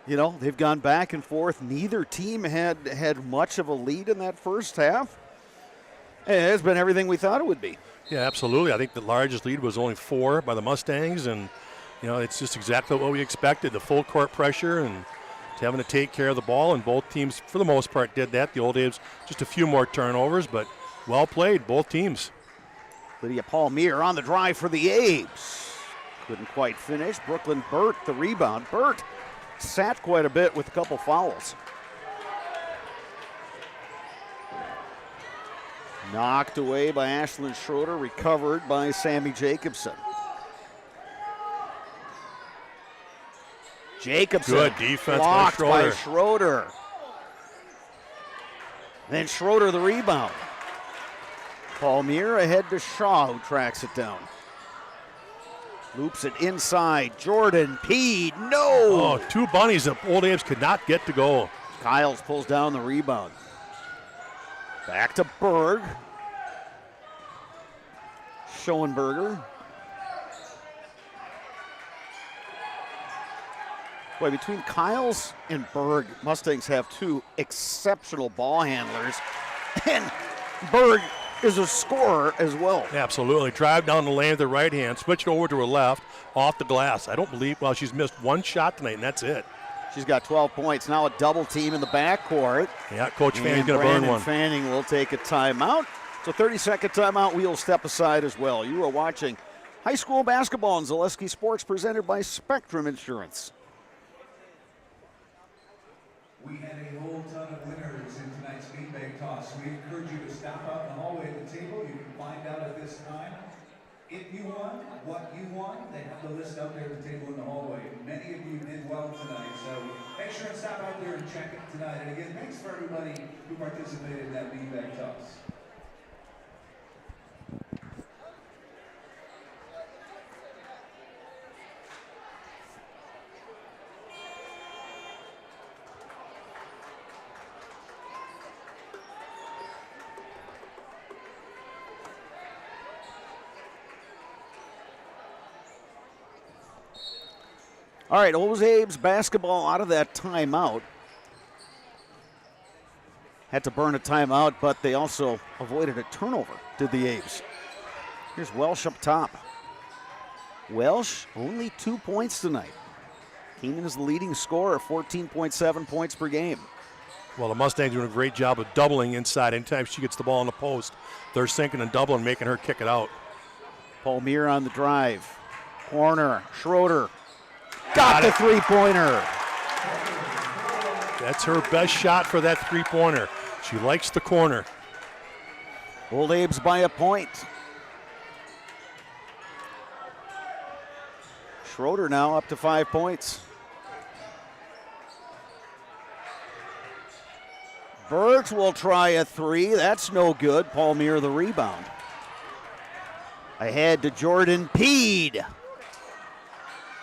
they've gone back and forth. Neither team had much of a lead in that first half. It has been everything we thought it would be. Yeah, absolutely. I think the largest lead was only 4 by the Mustangs, and, it's just exactly what we expected, the full court pressure and having to take care of the ball, and both teams, for the most part, did that. The Old Abe's just a few more turnovers, but well played, both teams. Lydia Palmier on the drive for the Abes. Couldn't quite finish. Brooklyn Burt, the rebound. Burt sat quite a bit with a couple fouls. Knocked away by Ashlyn Schroeder, recovered by Sammy Jacobson. Jacobson. Good defense by blocked by Schroeder. Schroeder. Then Schroeder the rebound. Palmier ahead to Shaw, who tracks it down. Loops it inside. Jordan Peed. No! Oh, two bunnies that Old Ames could not get to go. Kyles pulls down the rebound. Back to Berg. Schoenberger. Boy, between Kyles and Berg, Mustangs have two exceptional ball handlers. And Berg is a scorer as well. Absolutely. Drive down the lane with the right hand, switch it over to her left, off the glass. I don't believe, well, she's missed one shot tonight, and that's it. She's got 12 points. Now a double team in the backcourt. Yeah, Coach Fanning's going to burn one. Fanning will take a timeout. So 30-second timeout. We'll step aside as well. You are watching high school basketball in Zaleski Sports, presented by Spectrum Insurance. We had a whole ton of winners in tonight's beanbag toss. We encourage you to stop out in the hallway at the table. You can find out at this time if you won, what you won. They have the list out there at the table in the hallway. Many of you did well tonight, so make sure and stop out there and check it tonight. And again, thanks for everybody who participated in that beanbag toss. All right, Old Ames basketball out of that timeout. Had to burn a timeout, but they also avoided a turnover, did the Ames. Here's Welsh up top. Welsh, only 2 points tonight. Keenan is the leading scorer, 14.7 points per game. Well, the Mustangs are doing a great job of doubling inside. Anytime she gets the ball in the post, they're sinking and doubling, making her kick it out. Palmier on the drive. Corner, Schroeder. Got the three-pointer. That's her best shot for that three-pointer. She likes the corner. Old Ames by a point. Schroeder now up to 5 points. Burks will try a three. That's no good. Palmier the rebound. Ahead to Jordan Peed.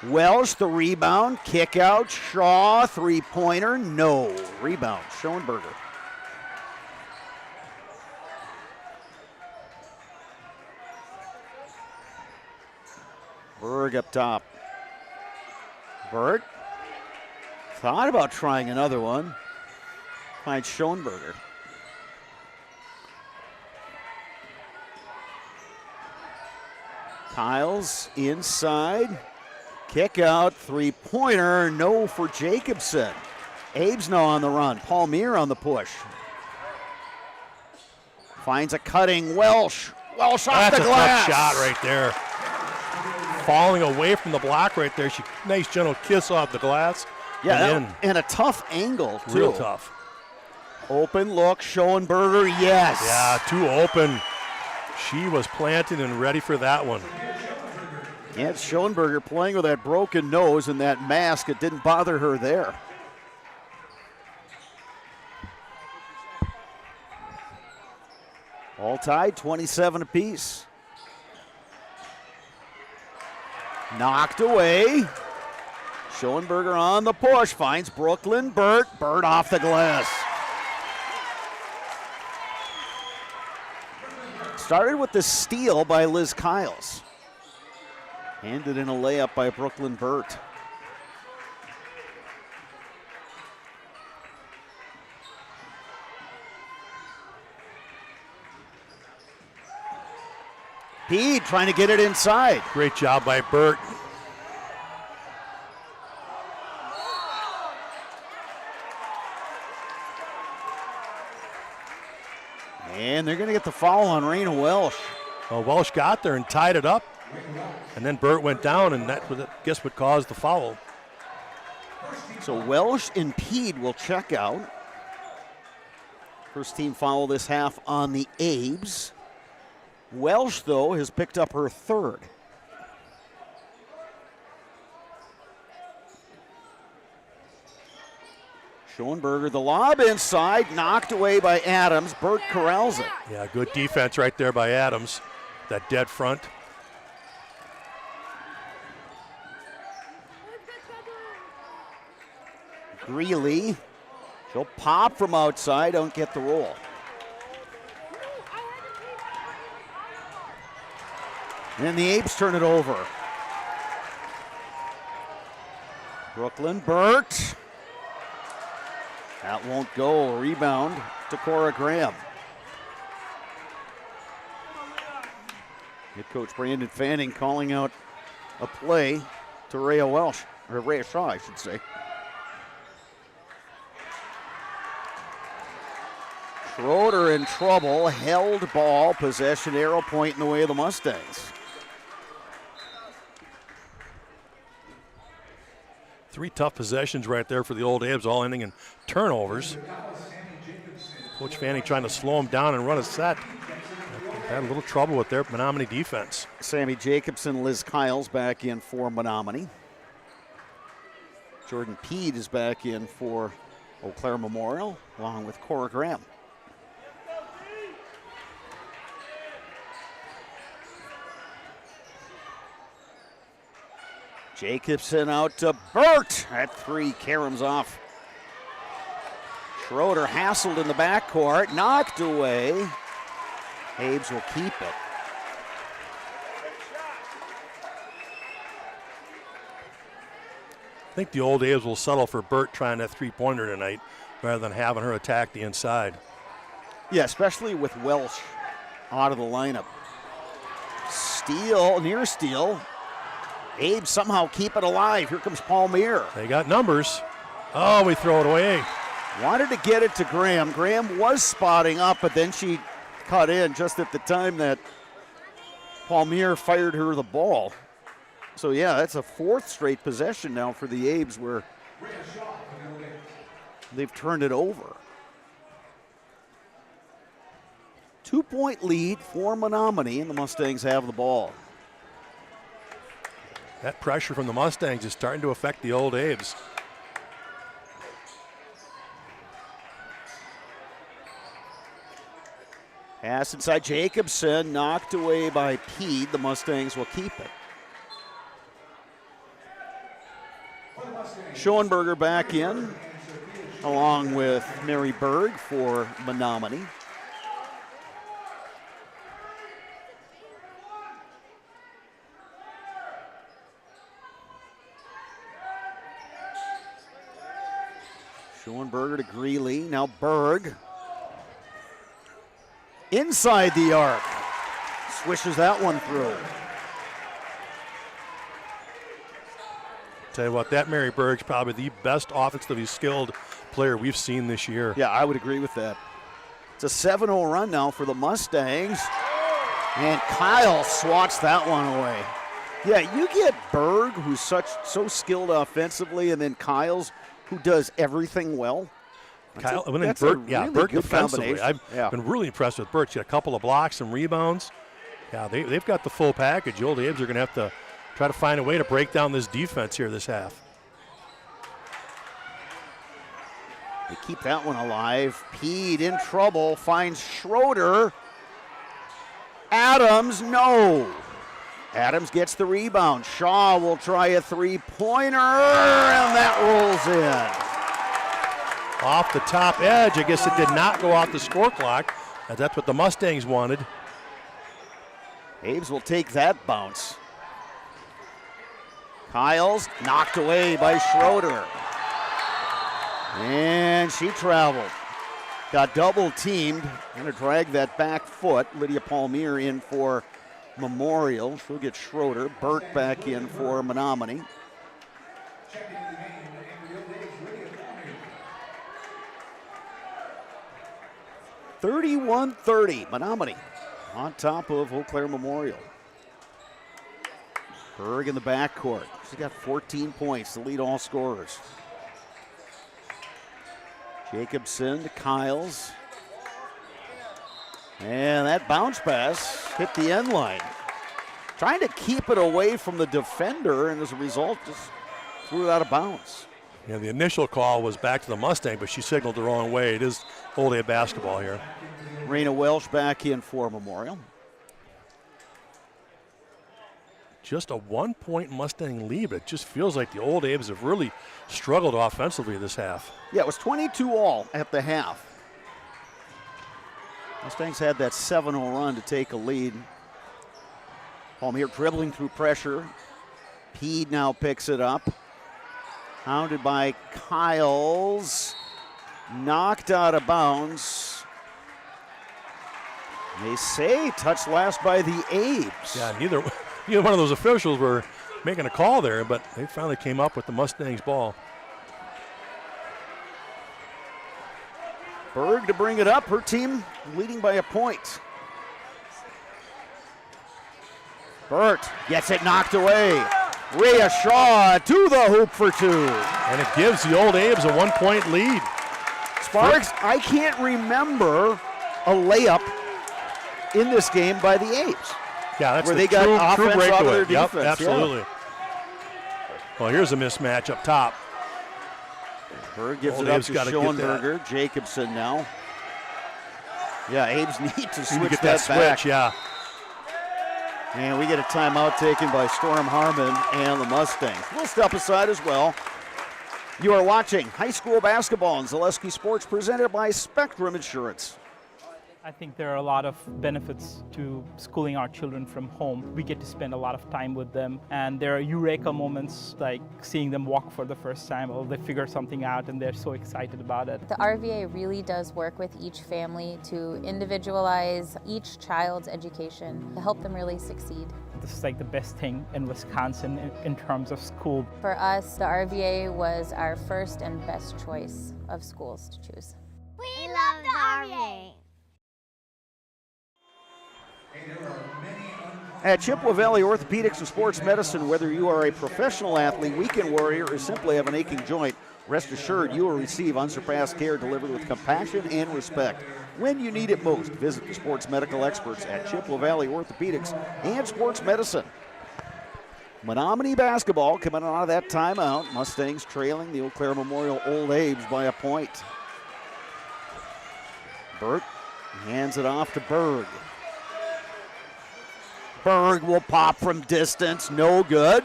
Welsh the rebound. Kick out. Shaw three-pointer. No. Rebound. Schoenberger. Berg up top. Berg thought about trying another one. Finds Schoenberger. Kyles inside. Kick out, three-pointer, no for Jacobson. Abe's now on the run. Palmier on the push. Finds a cutting Welsh. Welsh off the glass. That's a tough shot right there. Falling away from the block right there. Nice gentle kiss off the glass. Yeah, and a tough angle, too. Real tough. Open look, Schoenberger, yes. Yeah, too open. She was planted and ready for that one. Yeah, it's Schoenberger playing with that broken nose and that mask. It didn't bother her there. All tied, 27 apiece. Knocked away. Schoenberger on the push, finds Brooklyn Burt. Burt off the glass. Started with the steal by Liz Kyles. Handed in a layup by Brooklyn Burt. Peed trying to get it inside. Great job by Burt. And they're going to get the foul on Raina Welsh. Well, Welsh got there and tied it up. And then Burt went down, and that was, I guess, what caused the foul. So Welsh and Peed will check out. First team foul this half on the Abes. Welsh, though, has picked up her third. Schoenberger, the lob inside, knocked away by Adams. Burt corrals it. Yeah, good defense right there by Adams. That dead front. Greeley, she'll pop from outside, don't get the roll. And the Apes turn it over. Brooklyn, Burt. That won't go. Rebound to Cora Graham. Head coach Brandon Fanning calling out a play to Rhea Welsh, or Rhea Shaw, I should say. Schroeder in trouble, held ball, possession arrow pointing the way of the Mustangs. 3 tough possessions right there for the Old Abs, all ending in turnovers. Coach Fanning trying to slow them down and run a set. Had a little trouble with their Menomonie defense. Sammy Jacobson, Liz Kiles back in for Menomonie. Jordan Peed is back in for Eau Claire Memorial, along with Cora Graham. Jacobson out to Burt at 3, caroms off. Schroeder hassled in the backcourt, knocked away. Abes will keep it. I think the Old Abs will settle for Burt trying that three-pointer tonight rather than having her attack the inside. Yeah, especially with Welsh out of the lineup. Steal, near steal. Abe somehow keep it alive. Here comes Palmier. They got numbers. Oh, we throw it away. Wanted to get it to Graham. Graham was spotting up, but then she cut in just at the time that Palmier fired her the ball. So, yeah, that's a 4th straight possession now for the Abes where they've turned it over. 2-point lead for Menomonie, and the Mustangs have the ball. That pressure from the Mustangs is starting to affect the Old Abes. Pass inside Jacobson, knocked away by Peed. The Mustangs will keep it. Schoenberger back in, along with Mary Berg for Menomonie. Schoenberger to Greeley, now Berg. Inside the arc. Swishes that one through. Tell you what, that Mary Berg's probably the best offensively skilled player we've seen this year. Yeah, I would agree with that. It's a 7-0 run now for the Mustangs. And Kyle swats that one away. Yeah, you get Berg, who's so skilled offensively, and then Kyle's, who does everything well. Kyle, That's Burt, a yeah, really Burt good defensively. combination. I've been really impressed with Burt. She had a couple of blocks, some rebounds. Yeah, they've got the full package. The Old Abs are going to have to try to find a way to break down this defense here this half. They keep that one alive. Peed in trouble, finds Schroeder. Adams, no. Adams gets the rebound. Shaw will try a three-pointer, and that rolls in. Off the top edge. I guess it did not go off the score clock, as that's what the Mustangs wanted. Abes will take that bounce. Kyles knocked away by Schroeder. And she traveled. Got double teamed. Going to drag that back foot. Lydia Palmier in for Memorial. She'll get Schroeder. Burt back in for Menomonie. 31-30, Menomonie on top of Eau Claire Memorial. Berg in the backcourt. She's got 14 points to lead all scorers. Jacobson to Kyles. And that bounce pass hit the end line. Trying to keep it away from the defender, and as a result, just threw it out of bounds. Yeah, the initial call was back to the Mustang, but she signaled the wrong way. It is Old Abe basketball here. Raina Welsh back in for Memorial. Just a 1-point Mustang lead, but it just feels like the Old Abes have really struggled offensively this half. Yeah, it was 22 all at the half. Mustangs had that 7-0 run to take a lead. Palmier dribbling through pressure. Peed now picks it up. Hounded by Kyles. Knocked out of bounds. They say touched last by the Abes. Yeah, neither one of those officials were making a call there, but they finally came up with the Mustangs ball. Berg to bring it up. Her team leading by a point. Burt gets it knocked away. Rhea Shaw to the hoop for two. And it gives the Old Abes a 1-point lead. Sparks, I can't remember a layup in this game by the Abes. Yeah, that's where the they got true offense out of their breakaway. defense. Yep, absolutely. Yeah. Well, here's a mismatch up top. Berg gives Old it up Abe's to gotta get Schoenberger. Jacobson now. Yeah, Abes need to switch get that back. switch, yeah. And we get a timeout taken by Storm Harmon and the Mustangs. We'll step aside as well. You are watching high school basketball on Zaleski Sports presented by Spectrum Insurance. I think there are a lot of benefits to schooling our children from home. We get to spend a lot of time with them, and there are eureka moments like seeing them walk for the first time, or they figure something out and they're so excited about it. The RVA really does work with each family to individualize each child's education to help them really succeed. This is like the best thing in Wisconsin in terms of school. For us, the RVA was our first and best choice of schools to choose. We love the RVA. At Chippewa Valley Orthopedics and Sports Medicine, whether you are a professional athlete, weekend warrior, or simply have an aching joint, rest assured you will receive unsurpassed care delivered with compassion and respect. When you need it most, visit the sports medical experts at Chippewa Valley Orthopedics and Sports Medicine. Menomonie basketball coming out of that timeout. Mustangs trailing the Eau Claire Memorial Old Abes by a point. Burt hands it off to Berg. Berg will pop from distance, no good.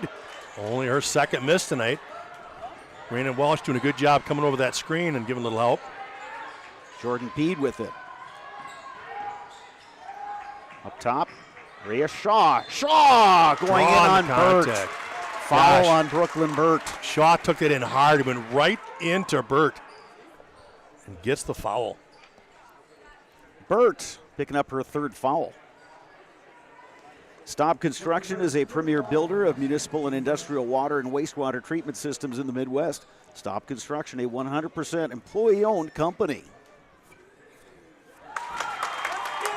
Only her second miss tonight. Raina Welsh doing a good job coming over that screen and giving a little help. Jordan Peed with it. Up top, Rhea Shaw. Shaw going in on Burt. Foul on Brooklyn Burt. Shaw took it in hard, went right into Burt and gets the foul. Burt picking up her third foul. Staub Construction is a premier builder of municipal and industrial water and wastewater treatment systems in the Midwest. Staub Construction, a 100% employee-owned company.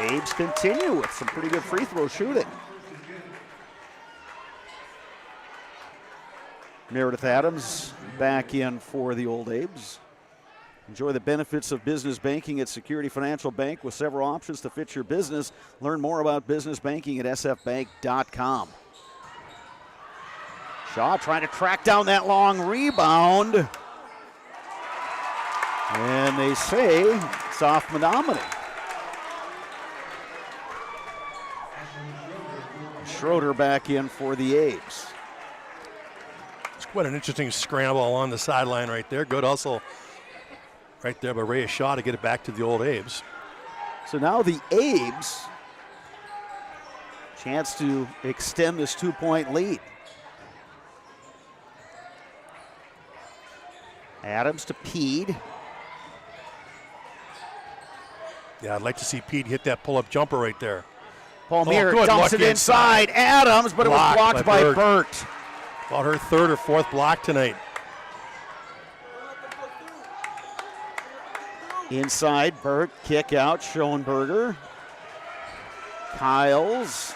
Abes continue with some pretty good free throw shooting. Meredith Adams back in for the Old Abes. Enjoy the benefits of business banking at Security Financial Bank with several options to fit your business. Learn more about business banking at sfbank.com. Shaw trying to track down that long rebound. And they say it's off Menomonie. Schroeder back in for the Abes. It's quite an interesting scramble along the sideline right there. Good hustle right there by Rhea Shaw to get it back to the Old Abes. So now the Abes, chance to extend this 2-point lead. Adams to Peed. Yeah, I'd like to see Pete hit that pull-up jumper right there. Palmier good dumps look it inside. Adams, but it was blocked by Burt. About her third or fourth block tonight. Inside, Burt, kick out, Schoenberger. Kyles.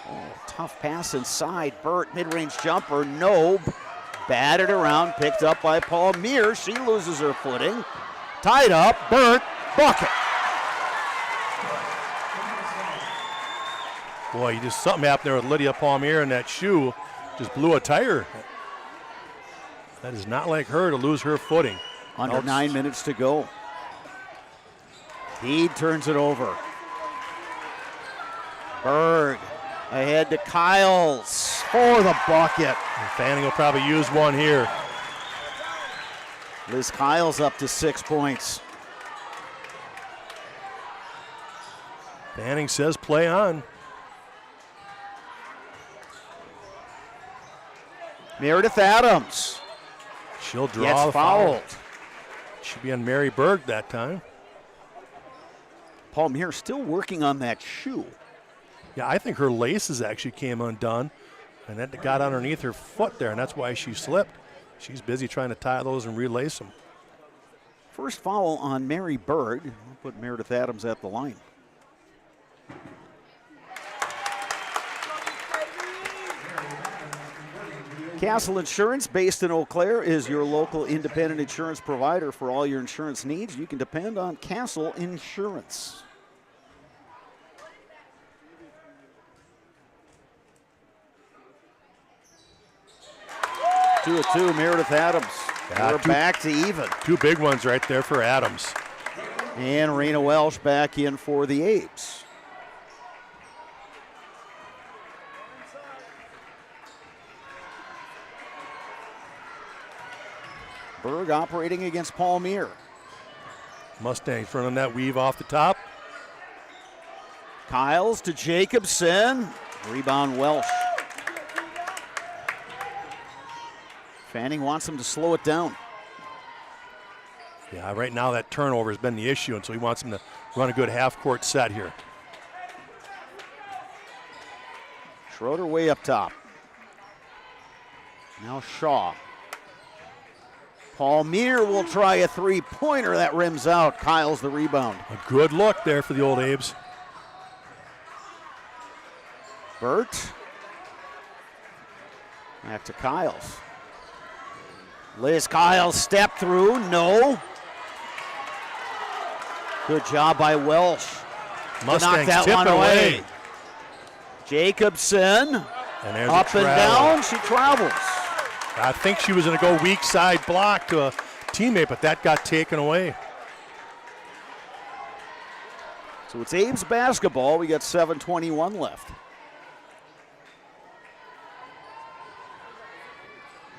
Oh, tough pass inside. Burt, mid-range jumper, no. Batted around, picked up by Palmier. She loses her footing. Tied up, Burt, bucket. Boy, something happened there with Lydia Palmier, and that shoe just blew a tire. That is not like her to lose her footing. Under 9 minutes to go. He turns it over. Berg ahead to Kiles for the bucket. And Fanning will probably use one here. Liz Kiles up to 6 points. Fanning says play on. Meredith Adams She'll draw gets the foul. fouled. Should be on Mary Berg that time. Paul Muir still working on that shoe. Yeah, I think her laces actually came undone, and that got underneath her foot there, and that's why she slipped. She's busy trying to tie those and relace them. First foul on Mary Berg. We'll put Meredith Adams at the line. Castle Insurance, based in Eau Claire, is your local independent insurance provider for all your insurance needs. You can depend on Castle Insurance. Two of two, Meredith Adams. Yeah, We're back to even. Two big ones right there for Adams. And Raina Welsh back in for the Apes. Berg operating against Paul Muir. Mustangs running that weave off the top. Kiles to Jacobson. Rebound Welsh. Fanning wants him to slow it down. Yeah, right now that turnover has been the issue, and so he wants him to run a good half-court set here. Schroeder way up top. Now Shaw. Paul Muir will try a three-pointer. That rims out. Kyle's the rebound. A good look there for the old Abes. Burt. Back to Kyles. Liz Kyles step through. No. Good job by Welsh. Mustangs knock that tip one it away. Jacobson. And there's Up a and down. She travels. I think she was going to go weak side block to a teammate, but that got taken away. So it's Ames basketball. We got 7:21 left.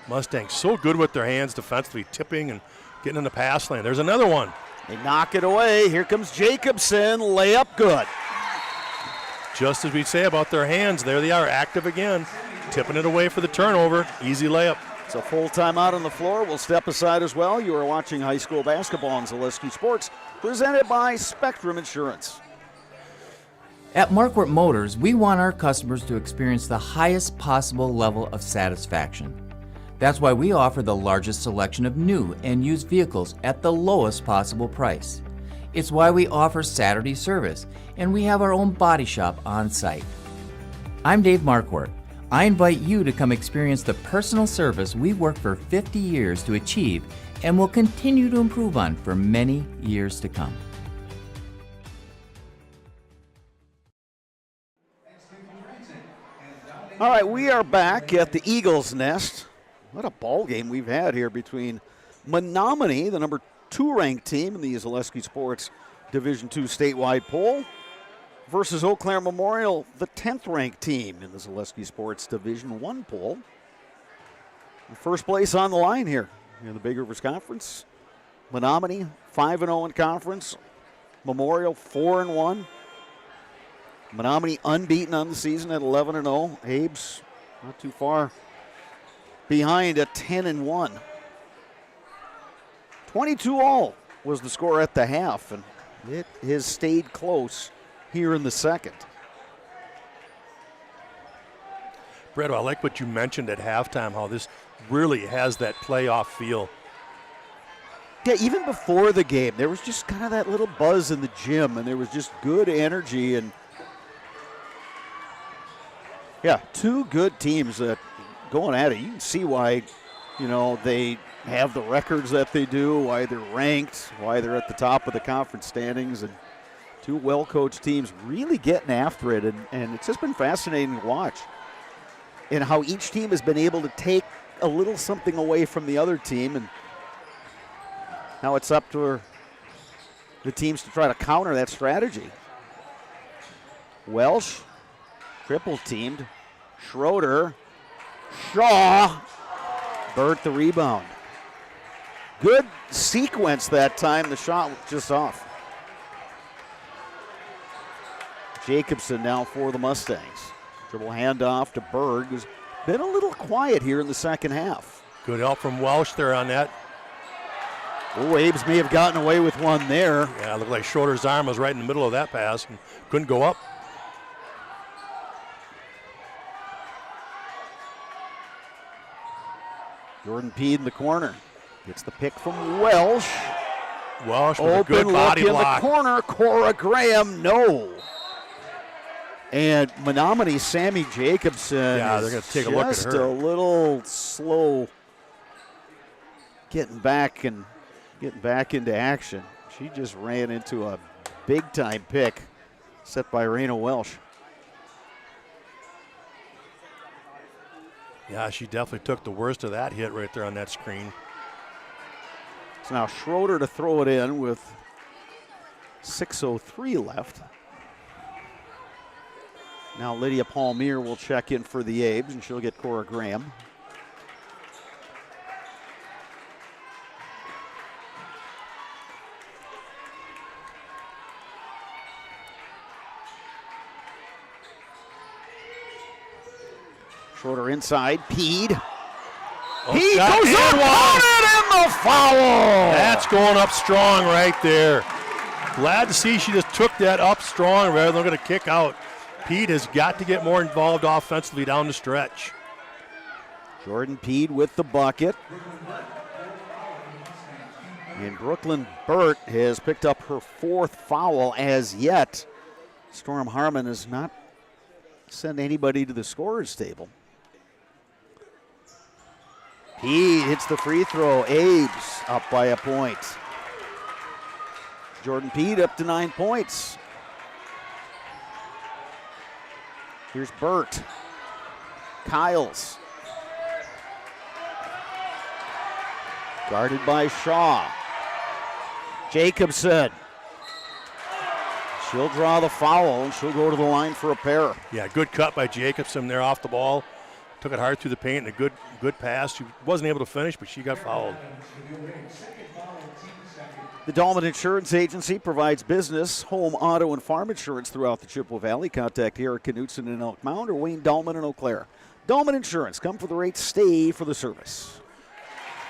Mustangs so good with their hands defensively, tipping and getting in the pass lane. There's another one. They knock it away. Here comes Jacobson. Layup good. Just as we say about their hands, there they are, active again. Tipping it away for the turnover. Easy layup. It's a full timeout on the floor. We'll step aside as well. You are watching high school basketball on Zaleski Sports, presented by Spectrum Insurance. At Marquardt Motors, we want our customers to experience the highest possible level of satisfaction. That's why we offer the largest selection of new and used vehicles at the lowest possible price. It's why we offer Saturday service, and we have our own body shop on site. I'm Dave Marquardt. I invite you to come experience the personal service we've worked for 50 years to achieve and will continue to improve on for many years to come. All right, we are back at the Eagles Nest. What a ball game we've had here between Menomonie, the number 2 ranked team in the Zaleski Sports Division II statewide poll, versus Eau Claire Memorial, the 10th ranked team in the Zaleski Sports Division I poll. First place on the line here in the Big Rivers Conference. Menomonie 5-0 in conference. Memorial 4-1. Menomonie unbeaten on the season at 11-0. Abe's not too far behind at 10-1. 22-all was the score at the half, and it has stayed close here in the second. Brett, I like what you mentioned at halftime, how this really has that playoff feel. Yeah, even before the game, there was just kind of that little buzz in the gym, and there was just good energy. And yeah, two good teams that going at it. You can see why, they have the records that they do, why they're ranked, why they're at the top of the conference standings, and two well-coached teams really getting after it. And it's just been fascinating to watch. And how each team has been able to take a little something away from the other team, and now it's up to the teams to try to counter that strategy. Welsh, triple teamed. Schroeder, Shaw, Burt the rebound. Good sequence that time. The shot was just off. Jacobson now for the Mustangs. Dribble handoff to Berg, who's been a little quiet here in the second half. Good help from Welsh there on that. Oh, Abe's may have gotten away with one there. Yeah, it looked like Schroeder's arm was right in the middle of that pass and couldn't go up. Jordan Peed in the corner. Gets the pick from Welsh. Welsh with Open a good body look in block. the corner. Cora Graham, no. And Menomonie, Sammy Jacobson. Yeah, they're going to take a look at just her. a little slow getting back into action. She just ran into a big-time pick set by Raina Welsh. Yeah, she definitely took the worst of that hit right there on that screen. So now Schroeder to throw it in with 6:03 left. Now Lydia Palmier will check in for the Abes, and she'll get Cora Graham. Schroeder inside, Peed. He goes up on it, and the foul! That's going up strong right there. Glad to see she just took that up strong rather than going to kick out. Pete has got to get more involved offensively down the stretch. Jordan Peed with the bucket. And Brooklyn Burt has picked up her fourth foul as yet. Storm Harmon has not sent anybody to the scorer's table. Peed hits the free throw. Abe's up by a point. Jordan Peed up to 9 points. Here's Burt. Kyles. Guarded by Shaw. Jacobson. She'll draw the foul, and she'll go to the line for a pair. Yeah, good cut by Jacobson there off the ball. Took it hard through the paint and a good pass. She wasn't able to finish, but she got fouled. The Dahlman Insurance Agency provides business, home, auto, and farm insurance throughout the Chippewa Valley. Contact Eric Knutson in Elk Mound or Wayne Dahlman in Eau Claire. Dahlman Insurance, come for the rates, stay for the service.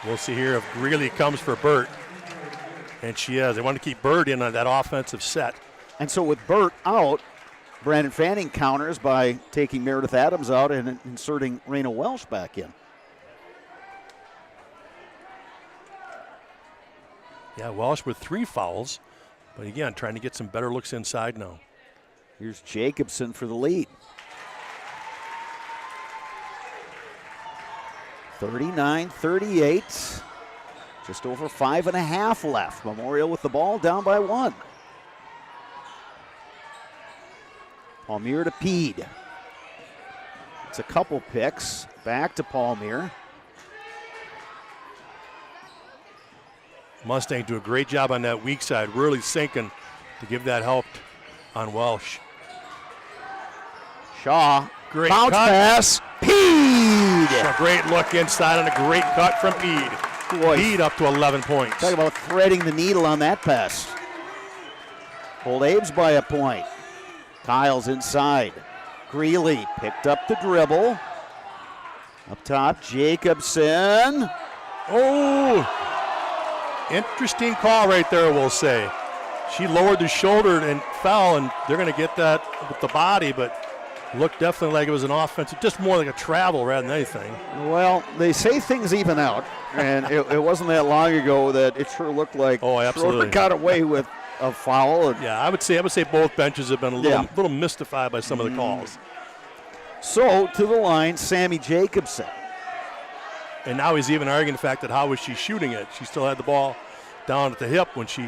We'll see here if Greeley comes for Burt. And she is. They want to keep Burt in on that offensive set. And so with Burt out, Brandon Fanning counters by taking Meredith Adams out and inserting Raina Welsh back in. Yeah, Welsh with 3 fouls. But again, trying to get some better looks inside now. Here's Jacobson for the lead. 39-38. Just over 5.5 left. Memorial with the ball down by 1. Palmier to Peed. It's a couple picks. Back to Palmier. Mustang do a great job on that weak side, really sinking to give that help on Welsh. Shaw. Great bounce cut. pass. Peed. A great look inside and a great cut from Peed. Boy, Peed up to 11 points. talk about threading the needle on that pass. Pulled Abe's by a point. Kyles inside. Greeley picked up the dribble. Up top, Jacobson. Oh, interesting call right there, we'll say. She lowered the shoulder and fell, and they're going to get that with the body, but looked definitely like it was an offensive, just more like a travel rather than anything. Well, they say things even out, and it wasn't that long ago that it sure looked like Schroeder got away with a foul. Yeah, I would say both benches have been a little mystified by some of the calls. So to the line, Sammy Jacobson. And now he's even arguing the fact that how was she shooting it? She still had the ball down at the hip when she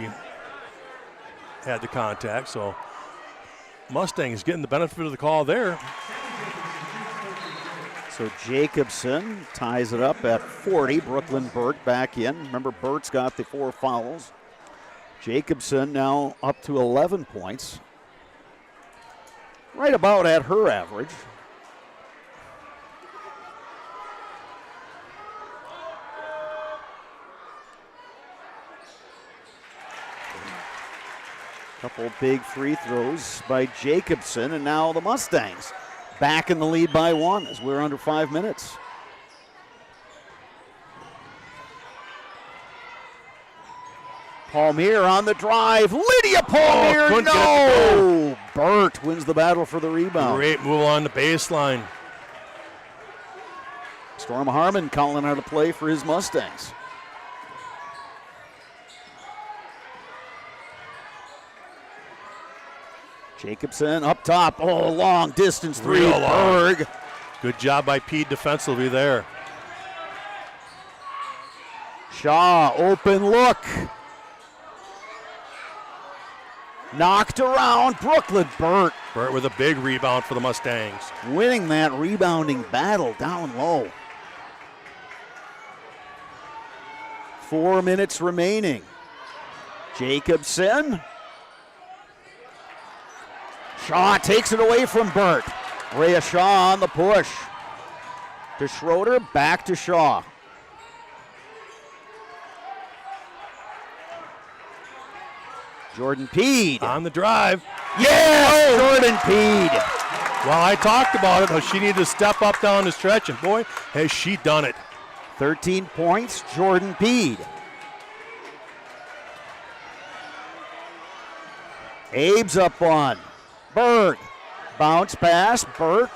had the contact. So Mustang is getting the benefit of the call there. So Jacobson ties it up at 40. Brooklyn Burt back in. Remember, Burt's got the 4 fouls. Jacobson now up to 11 points. Right about at her average. Couple big free throws by Jacobson, and now the Mustangs back in the lead by 1 as we're under 5 minutes. Palmier on the drive. Lydia Palmier, no! Burt wins the battle for the rebound. Great move on the baseline. Storm Harmon calling out a play for his Mustangs. Jacobson up top. Oh, long distance three. Real long. Berg. Good job by Pete defensively there. Shaw, open look. Knocked around. Brooklyn Burt Burt with a big rebound for the Mustangs. winning that rebounding battle down low. 4 minutes remaining. Jacobson. Shaw takes it away from Burt. Rhea Shaw on the push. To Schroeder, back to Shaw. Jordan Peed. On the drive. Yes! Jordan Peed. Well, I talked about it, how she needed to step up down the stretch, and boy, has she done it. 13 points, Jordan Peed. Abe's up on. Berg. Bounce pass. Burt.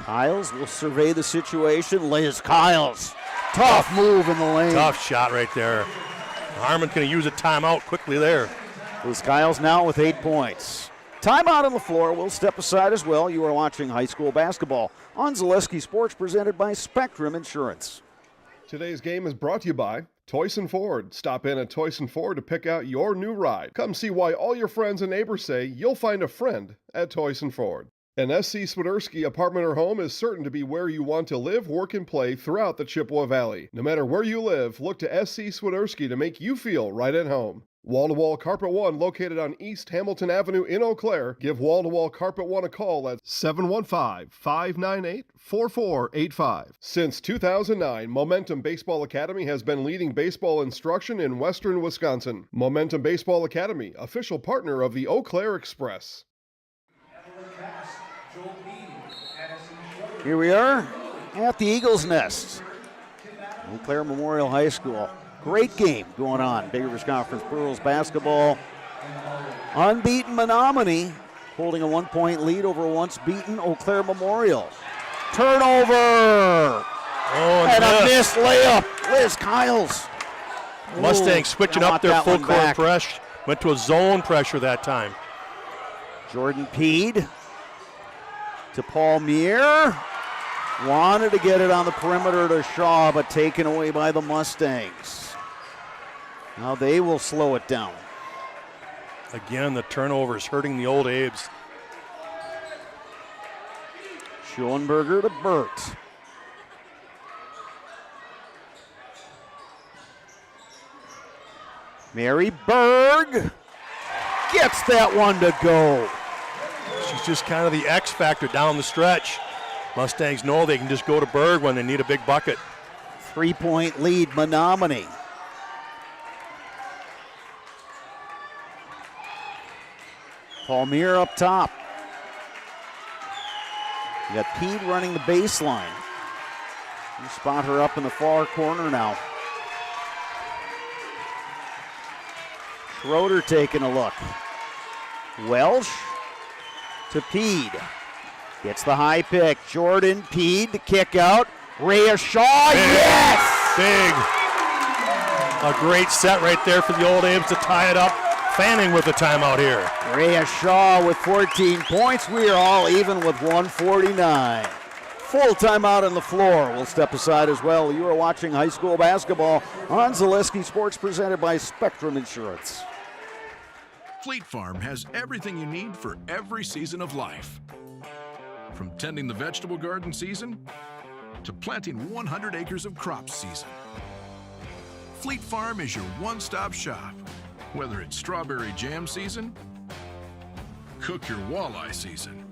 Kiles will survey the situation. Liz Kiles. Tough move in the lane. Tough shot right there. Harmon's going to use a timeout quickly there. Liz Kiles now with 8 points. Timeout on the floor. We'll step aside as well. You are watching high school basketball on Zaleski Sports, presented by Spectrum Insurance. Today's game is brought to you by Toyson Ford. Stop in at Toyson Ford to pick out your new ride. Come see why all your friends and neighbors say you'll find a friend at Toyson Ford. An SC Swiderski apartment or home is certain to be where you want to live, work, and play throughout the Chippewa Valley. No matter where you live, look to SC Swiderski to make you feel right at home. Wall-to-Wall Carpet One, located on East Hamilton Avenue in Eau Claire. Give Wall-to-Wall Carpet One a call at 715-598-4485. Since 2009, Momentum Baseball Academy has been leading baseball instruction in western Wisconsin. Momentum Baseball Academy, official partner of the Eau Claire Express. Here we are at the Eagles Nest. Eau Claire Memorial High School. Great game going on. Big Rivers Conference girls basketball. Unbeaten Menomonie holding a 1-point lead over once beaten Eau Claire Memorial. Turnover! And a missed layup. Liz Kiles. Mustangs switching up their full court press. Went to a zone pressure that time. Jordan Peed to Palmier. Wanted to get it on the perimeter to Shaw, but taken away by the Mustangs. Now they will slow it down. Again, the turnovers hurting the old Abes. Schoenberger to Burt. Mary Berg gets that one to go. She's just kind of the X factor down the stretch. Mustangs know they can just go to Berg when they need a big bucket. 3-point lead, Menomonie. Palmier up top. You got Pede running the baseline. You spot her up in the far corner now. Schroeder taking a look. Welsh to Pede. Gets the high pick. Jordan Pede to kick out. Rhea Shaw, yes! Big. A great set right there for the old Abes to tie it up. Fanning with the timeout here. Rhea Shaw with 14 points. We are all even with 149. Full timeout on the floor. We'll step aside as well. You are watching high school basketball on Zaleski Sports, presented by Spectrum Insurance. Fleet Farm has everything you need for every season of life. From tending the vegetable garden season to planting 100 acres of crops season, Fleet Farm is your one-stop shop. Whether it's strawberry jam season, cook your walleye season,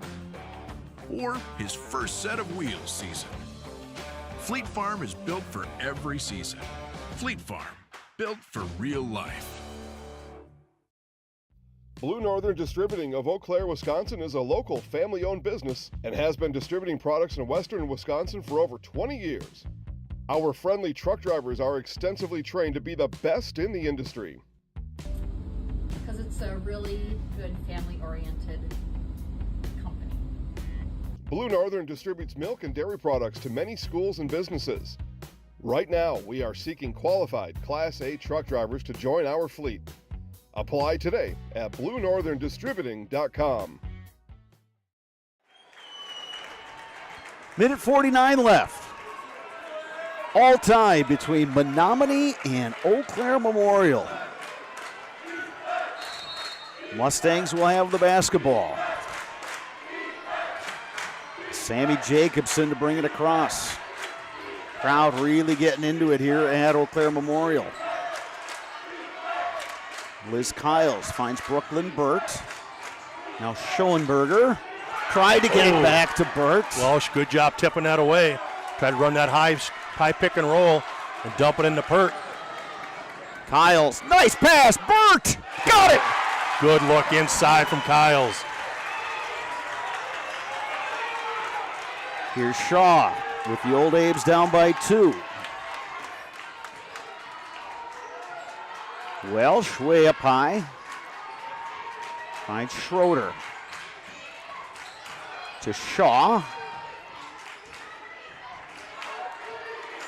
or his first set of wheels season, Fleet Farm is built for every season. Fleet Farm, built for real life. Blue Northern Distributing of Eau Claire, Wisconsin is a local family-owned business and has been distributing products in western Wisconsin for over 20 years. Our friendly truck drivers are extensively trained to be the best in the industry. Because it's a really good family-oriented company. Blue Northern distributes milk and dairy products to many schools and businesses. Right now, we are seeking qualified Class A truck drivers to join our fleet. Apply today at BlueNorthernDistributing.com. Minute 49 left. All tie between Menomonie and Eau Claire Memorial. Mustangs will have the basketball. Sammy Jacobson to bring it across. Crowd really getting into it here at Eau Claire Memorial. Liz Kiles finds Brooklyn Burt. Now Schoenberger tried to get it back to Burt. Welsh, good job tipping that away. Tried to run that high pick and roll and dump it into Burt. Kiles, nice pass, Burt! Got it! Good look inside from Kiles. Here's Shaw with the Old Abe's down by 2. Welsh way up high. Finds Schroeder. To Shaw.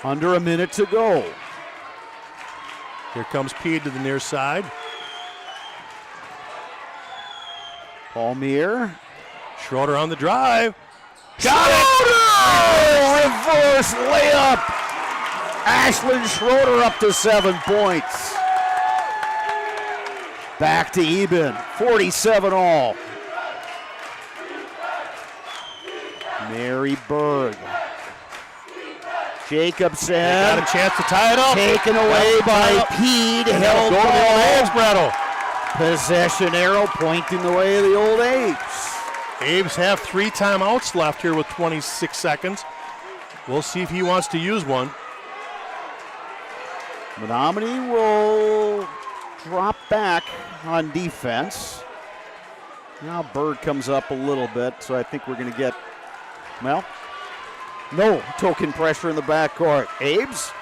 Under a minute to go. Here comes Pede to the near side. Palmier. Schroeder on the drive. Got it! Reverse layup. Ashlyn Schroeder up to 7 points. Back to even, 47 all. Mary Berg. Jacobson. Got a chance to tie it up. Taken away by Pede. Held Go to the Old Abe's, Bretto. Possession arrow pointing the way of the Old Abe's. Abe's have 3 timeouts left here with 26 seconds. We'll see if he wants to use one. Menomonie will drop back on defense. Now Berg comes up a little bit, so I think we're going to get, well, no token pressure in the backcourt. Abe's,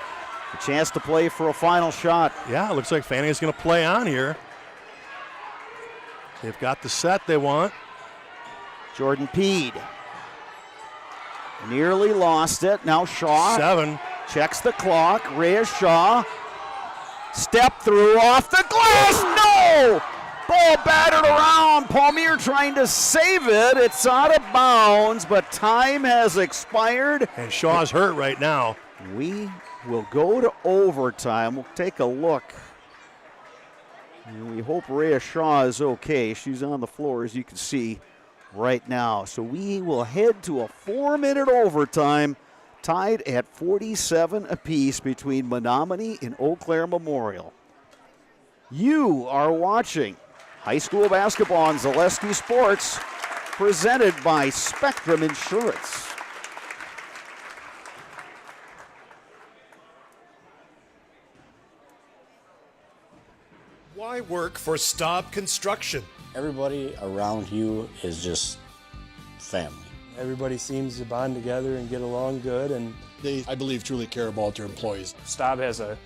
a chance to play for a final shot. Yeah, it looks like Fanning is going to play on here. They've got the set they want. Jordan Pede. Nearly lost it. Now Shaw. 7. Checks the clock. Rhea Shaw. Step through off the glass. No! Ball battered around. Palmier trying to save it. It's out of bounds, but time has expired. And Shaw's hurt right now. We will go to overtime. We'll take a look. And we hope Rhea Shaw is okay. She's on the floor, as you can see right now. So we will head to a 4-minute overtime, tied at 47 apiece between Menomonie and Eau Claire Memorial. You are watching high school basketball on Zaleski Sports, presented by Spectrum Insurance. Why work for Staub Construction? Everybody around you is just family. Everybody seems to bond together and get along good, and they, I believe, truly care about their employees. Staub has a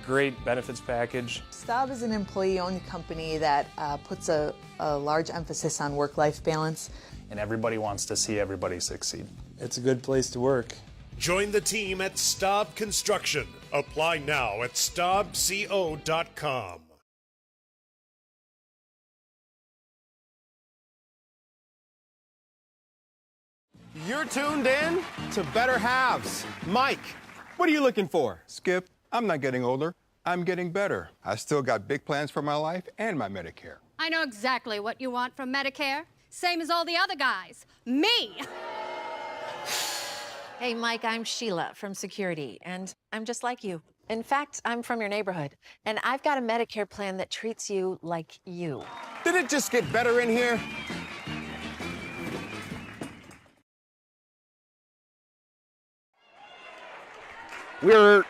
great benefits package. Staub is an employee-owned company that puts a large emphasis on work-life balance. And everybody wants to see everybody succeed. It's a good place to work. Join the team at Staub Construction. Apply now at staubco.com. You're tuned in to Better Halves. Mike, what are you looking for? Skip, I'm not getting older. I'm getting better. I still got big plans for my life and my Medicare. I know exactly what you want from Medicare. Same as all the other guys. Me! Hey, Mike, I'm Sheila from Security, and I'm just like you. In fact, I'm from your neighborhood, and I've got a Medicare plan that treats you like you. Did it just get better in here? We're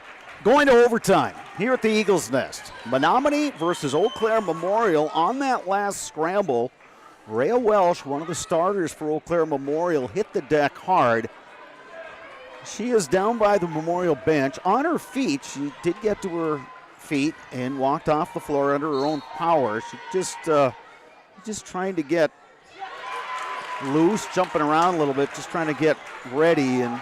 going to overtime here at the Eagles Nest. Menomonie versus Eau Claire Memorial on that last scramble. Rhea Welsh, one of the starters for Eau Claire Memorial, hit the deck hard. She is down by the Memorial bench. On her feet, she did get to her feet and walked off the floor under her own power. She just trying to get loose, jumping around a little bit, just trying to get ready. And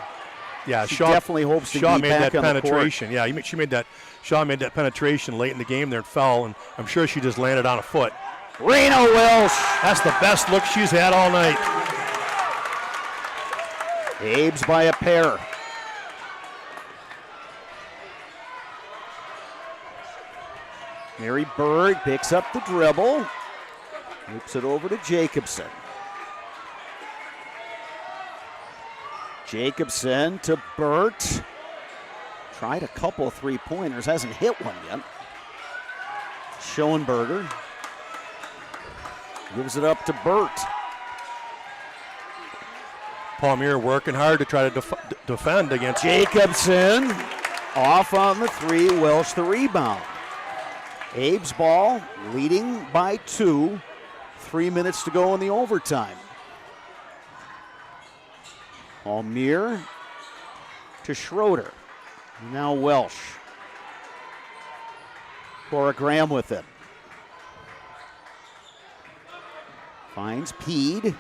yeah, she Shaw definitely hopes to Shaw be made back that on penetration. the court. Yeah, Shaw made that penetration late in the game there and fell, and I'm sure she just landed on a foot. Rena Welsh. That's the best look she's had all night. Abe's by a pair. Mary Berg picks up the dribble. Loops it over to Jacobson. Jacobson to Burt. Tried a couple of three-pointers, hasn't hit one yet. Schoenberger gives it up to Burt. Palmier working hard to try to defend against Jacobson off on the three, Welsh the rebound. Abe's ball, leading by 2. 3 minutes to go in the overtime. Palmier to Schroeder. Now Welsh. Cora Graham with it. Finds Peed.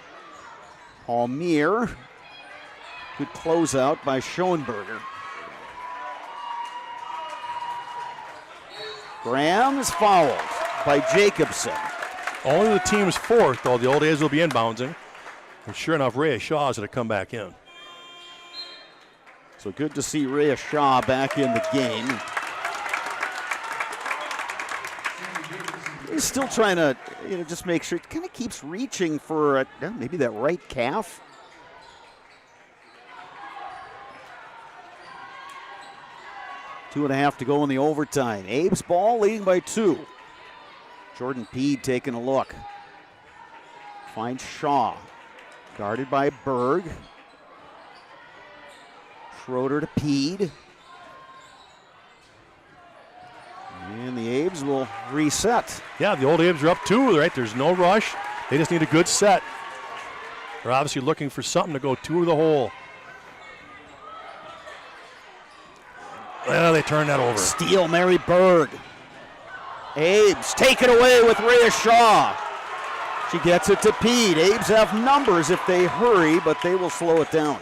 Palmier. Good closeout by Schoenberger. Graham is fouled by Jacobson. only the team's fourth, though the Old A's will be inbounding. And sure enough, Rhea Shaw is going to come back in. So good to see Rhea Shaw back in the game. He's still trying to, just make sure. Kind of keeps reaching for maybe that right calf. Two and a half to go in the overtime. Abe's ball leading by 2. Jordan Peed taking a look. Finds Shaw. Guarded by Berg. Schroeder to Peed. And the Abes will reset. Yeah, the Old Abes are up 2, right? There's no rush. They just need a good set. They're obviously looking for something to go to the hole. Well, they turned that over. Steal, Mary Berg. Abes taken away with Rhea Shaw. She gets it to Peed. Abes have numbers if they hurry, but they will slow it down.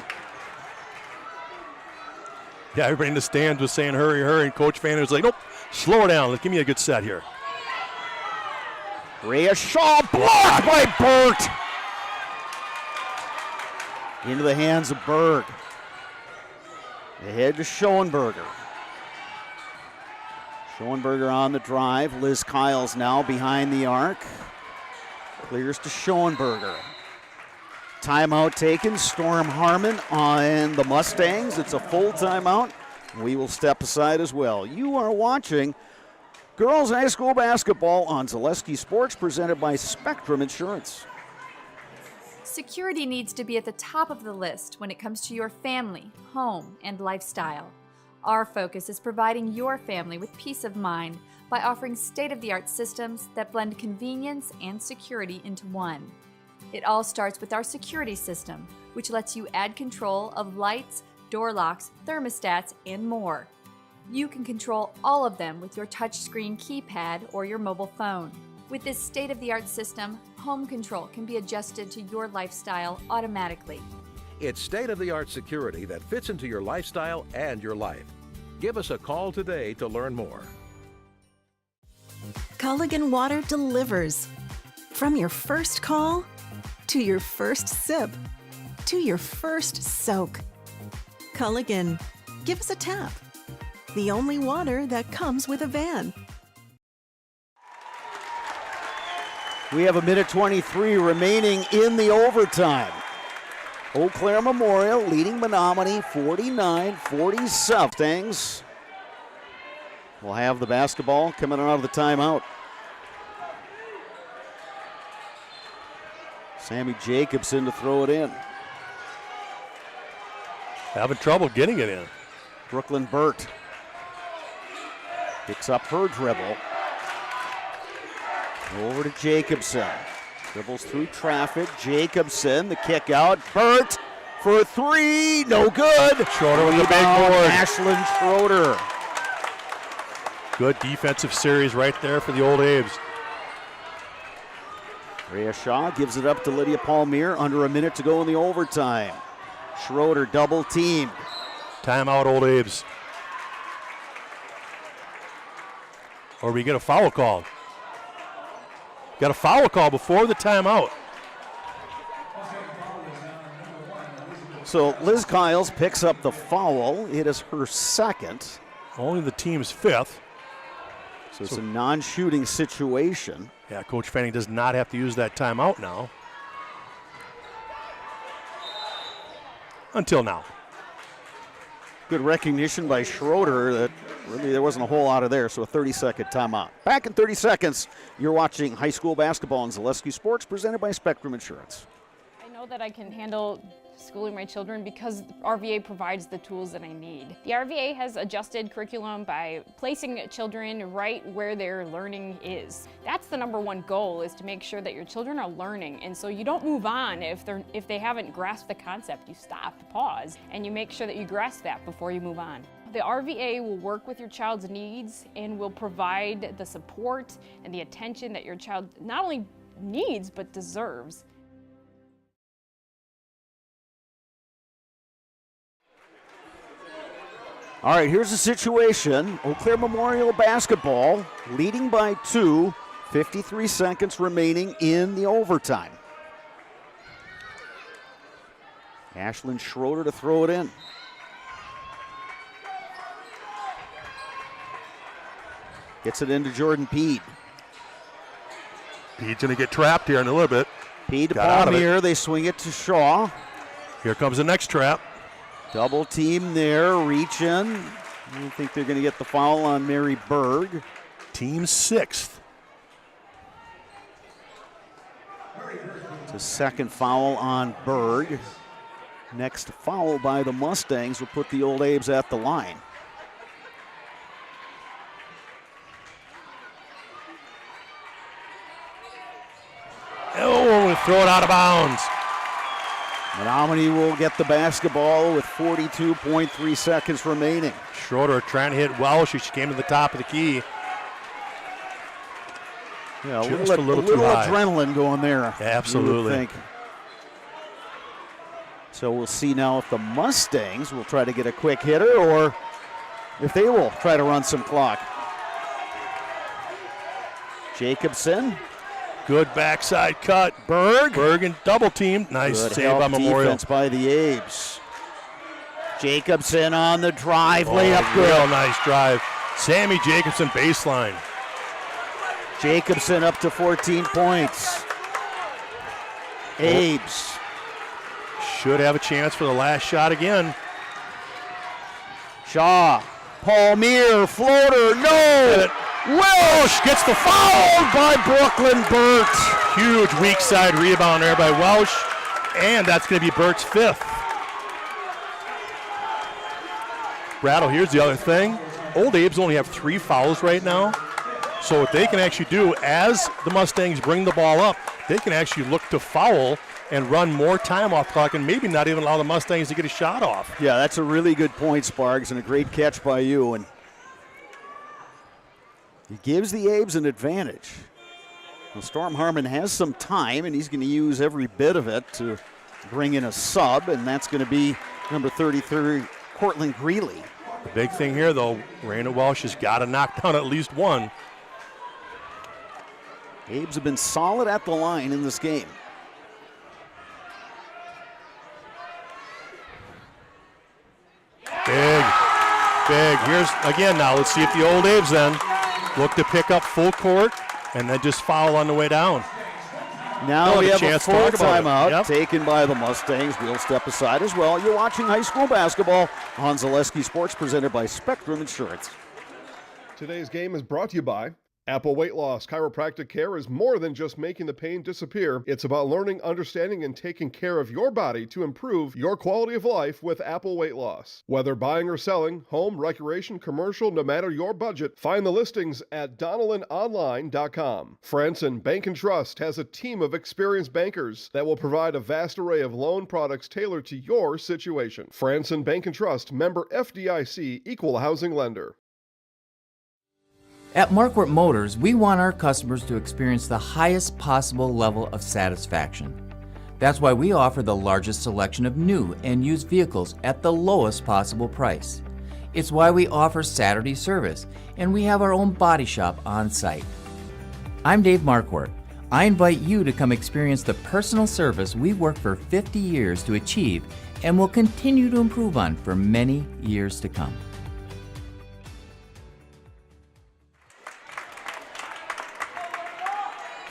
Yeah, everybody in the stands was saying hurry, hurry, and Coach Fanner was like, nope, slow it down. Let's give me a good set here. Rhea Shaw blocked by Burt. Into the hands of Berg. Ahead to Schoenberger. Schoenberger on the drive. Liz Kiles now behind the arc. Clears to Schoenberger. Timeout taken. Storm Harmon on the Mustangs. It's a full timeout. We will step aside as well. You are watching girls high school basketball on Zaleski Sports, presented by Spectrum Insurance. Security needs to be at the top of the list when it comes to your family, home, and lifestyle. Our focus is providing your family with peace of mind by offering state-of-the-art systems that blend convenience and security into one. It all starts with our security system, which lets you add control of lights, door locks, thermostats, and more. You can control all of them with your touchscreen keypad or your mobile phone. With this state-of-the-art system, home control can be adjusted to your lifestyle automatically. It's state-of-the-art security that fits into your lifestyle and your life. Give us a call today to learn more. Culligan Water delivers. From your first call, to your first sip, to your first soak. Culligan, give us a tap. The only water that comes with a van. We have 1:23 remaining in the overtime. Eau Claire Memorial leading Menomonie 49-47. Things will have the basketball coming out of the timeout. Sammy Jacobson to throw it in. Having trouble getting it in. Brooklyn Burt picks up her dribble. Over to Jacobson. Dribbles through traffic. Jacobson, the kick out. Burt for three. No good. Schroeder with the big board. Ashlyn Schroeder. Good defensive series right there for the Old Abes. Rhea Shaw gives it up to Lydia Palmier. Under a minute to go in the overtime. Schroeder double teamed. Timeout, Old Abes. Or we get a foul call. Got a foul call before the timeout. So Liz Kiles picks up the foul. It is her second. Only the team's fifth. So it's a non-shooting situation. Yeah, Coach Fanning does not have to use that timeout now. Until now. Good recognition by Schroeder that really there wasn't a whole lot of there, so a 30-second timeout. Back in 30 seconds, you're watching high school basketball on Zaleski Sports, presented by Spectrum Insurance. I know that I can handle schooling my children because RVA provides the tools that I need. The RVA has adjusted curriculum by placing children right where their learning is. That's the #1 goal, is to make sure that your children are learning, and so you don't move on if they haven't grasped the concept. You stop, pause, and you make sure that you grasp that before you move on. The RVA will work with your child's needs and will provide the support and the attention that your child not only needs but deserves. All right, here's the situation. Eau Claire Memorial basketball leading by 2, 53 seconds remaining in the overtime. Ashlyn Schroeder to throw it in. Gets it into Jordan Peed. Peed's going to get trapped here in a little bit. Peed to Palmier. They swing it to Shaw. Here comes the next trap. Double team there, reach in. I don't think they're going to get the foul on Mary Berg. Team 6th. It's a second foul on Berg. Next foul by the Mustangs will put the Old Abes at the line. Oh, throw it out of bounds. Menomonie will get the basketball with 42.3 seconds remaining. Schroeder trying to hit Welsh. She came to the top of the key. Yeah, Just a little high. adrenaline going there. Absolutely. You would think. So we'll see now if the Mustangs will try to get a quick hitter or if they will try to run some clock. Jacobson. Good backside cut. Berg and double team. Nice Good save by Memorial. Defense by the Abes. Jacobson on the drive, layup good. Real nice drive. Sammy Jacobson baseline. Jacobson up to 14 points. Abes. Should have a chance for the last shot again. Shaw. Palmier, floater, no! Welsh gets the foul by Brooklyn Burt. Huge weak side rebound there by Welsh, and that's going to be Burt's 5th. Brattle, here's the other thing. Old Abes only have 3 fouls right now, so what they can actually do as the Mustangs bring the ball up, they can actually look to foul and run more time off clock and maybe not even allow the Mustangs to get a shot off. Yeah, that's a really good point, Sparks, and a great catch by you. And he gives the Abes an advantage. Well, Storm Harmon has some time, and he's going to use every bit of it to bring in a sub, and that's going to be number 33, Cortland Greeley. The big thing here, though, Raina Welsh has got to knock down at least one. Abes have been solid at the line in this game. Big. Here's, again now, let's see if the Old Abes then look to pick up full court and then just foul on the way down. Now we have a chance to full talk about it. timeout Yep. taken by the Mustangs. We'll step aside as well. You're watching high school basketball on Zaleski Sports, presented by Spectrum Insurance. Today's game is brought to you by Apple Weight Loss. Chiropractic care is more than just making the pain disappear. It's about learning, understanding, and taking care of your body to improve your quality of life with Apple Weight Loss. Whether buying or selling, home, recreation, commercial, no matter your budget, find the listings at DonnellanOnline.com. Franson Bank and Trust has a team of experienced bankers that will provide a vast array of loan products tailored to your situation. Franson Bank and Trust, member FDIC, equal housing lender. At Marquardt Motors, we want our customers to experience the highest possible level of satisfaction. That's why we offer the largest selection of new and used vehicles at the lowest possible price. It's why we offer Saturday service, and we have our own body shop on site. I'm Dave Marquardt. I invite you to come experience the personal service we've worked for 50 years to achieve and will continue to improve on for many years to come.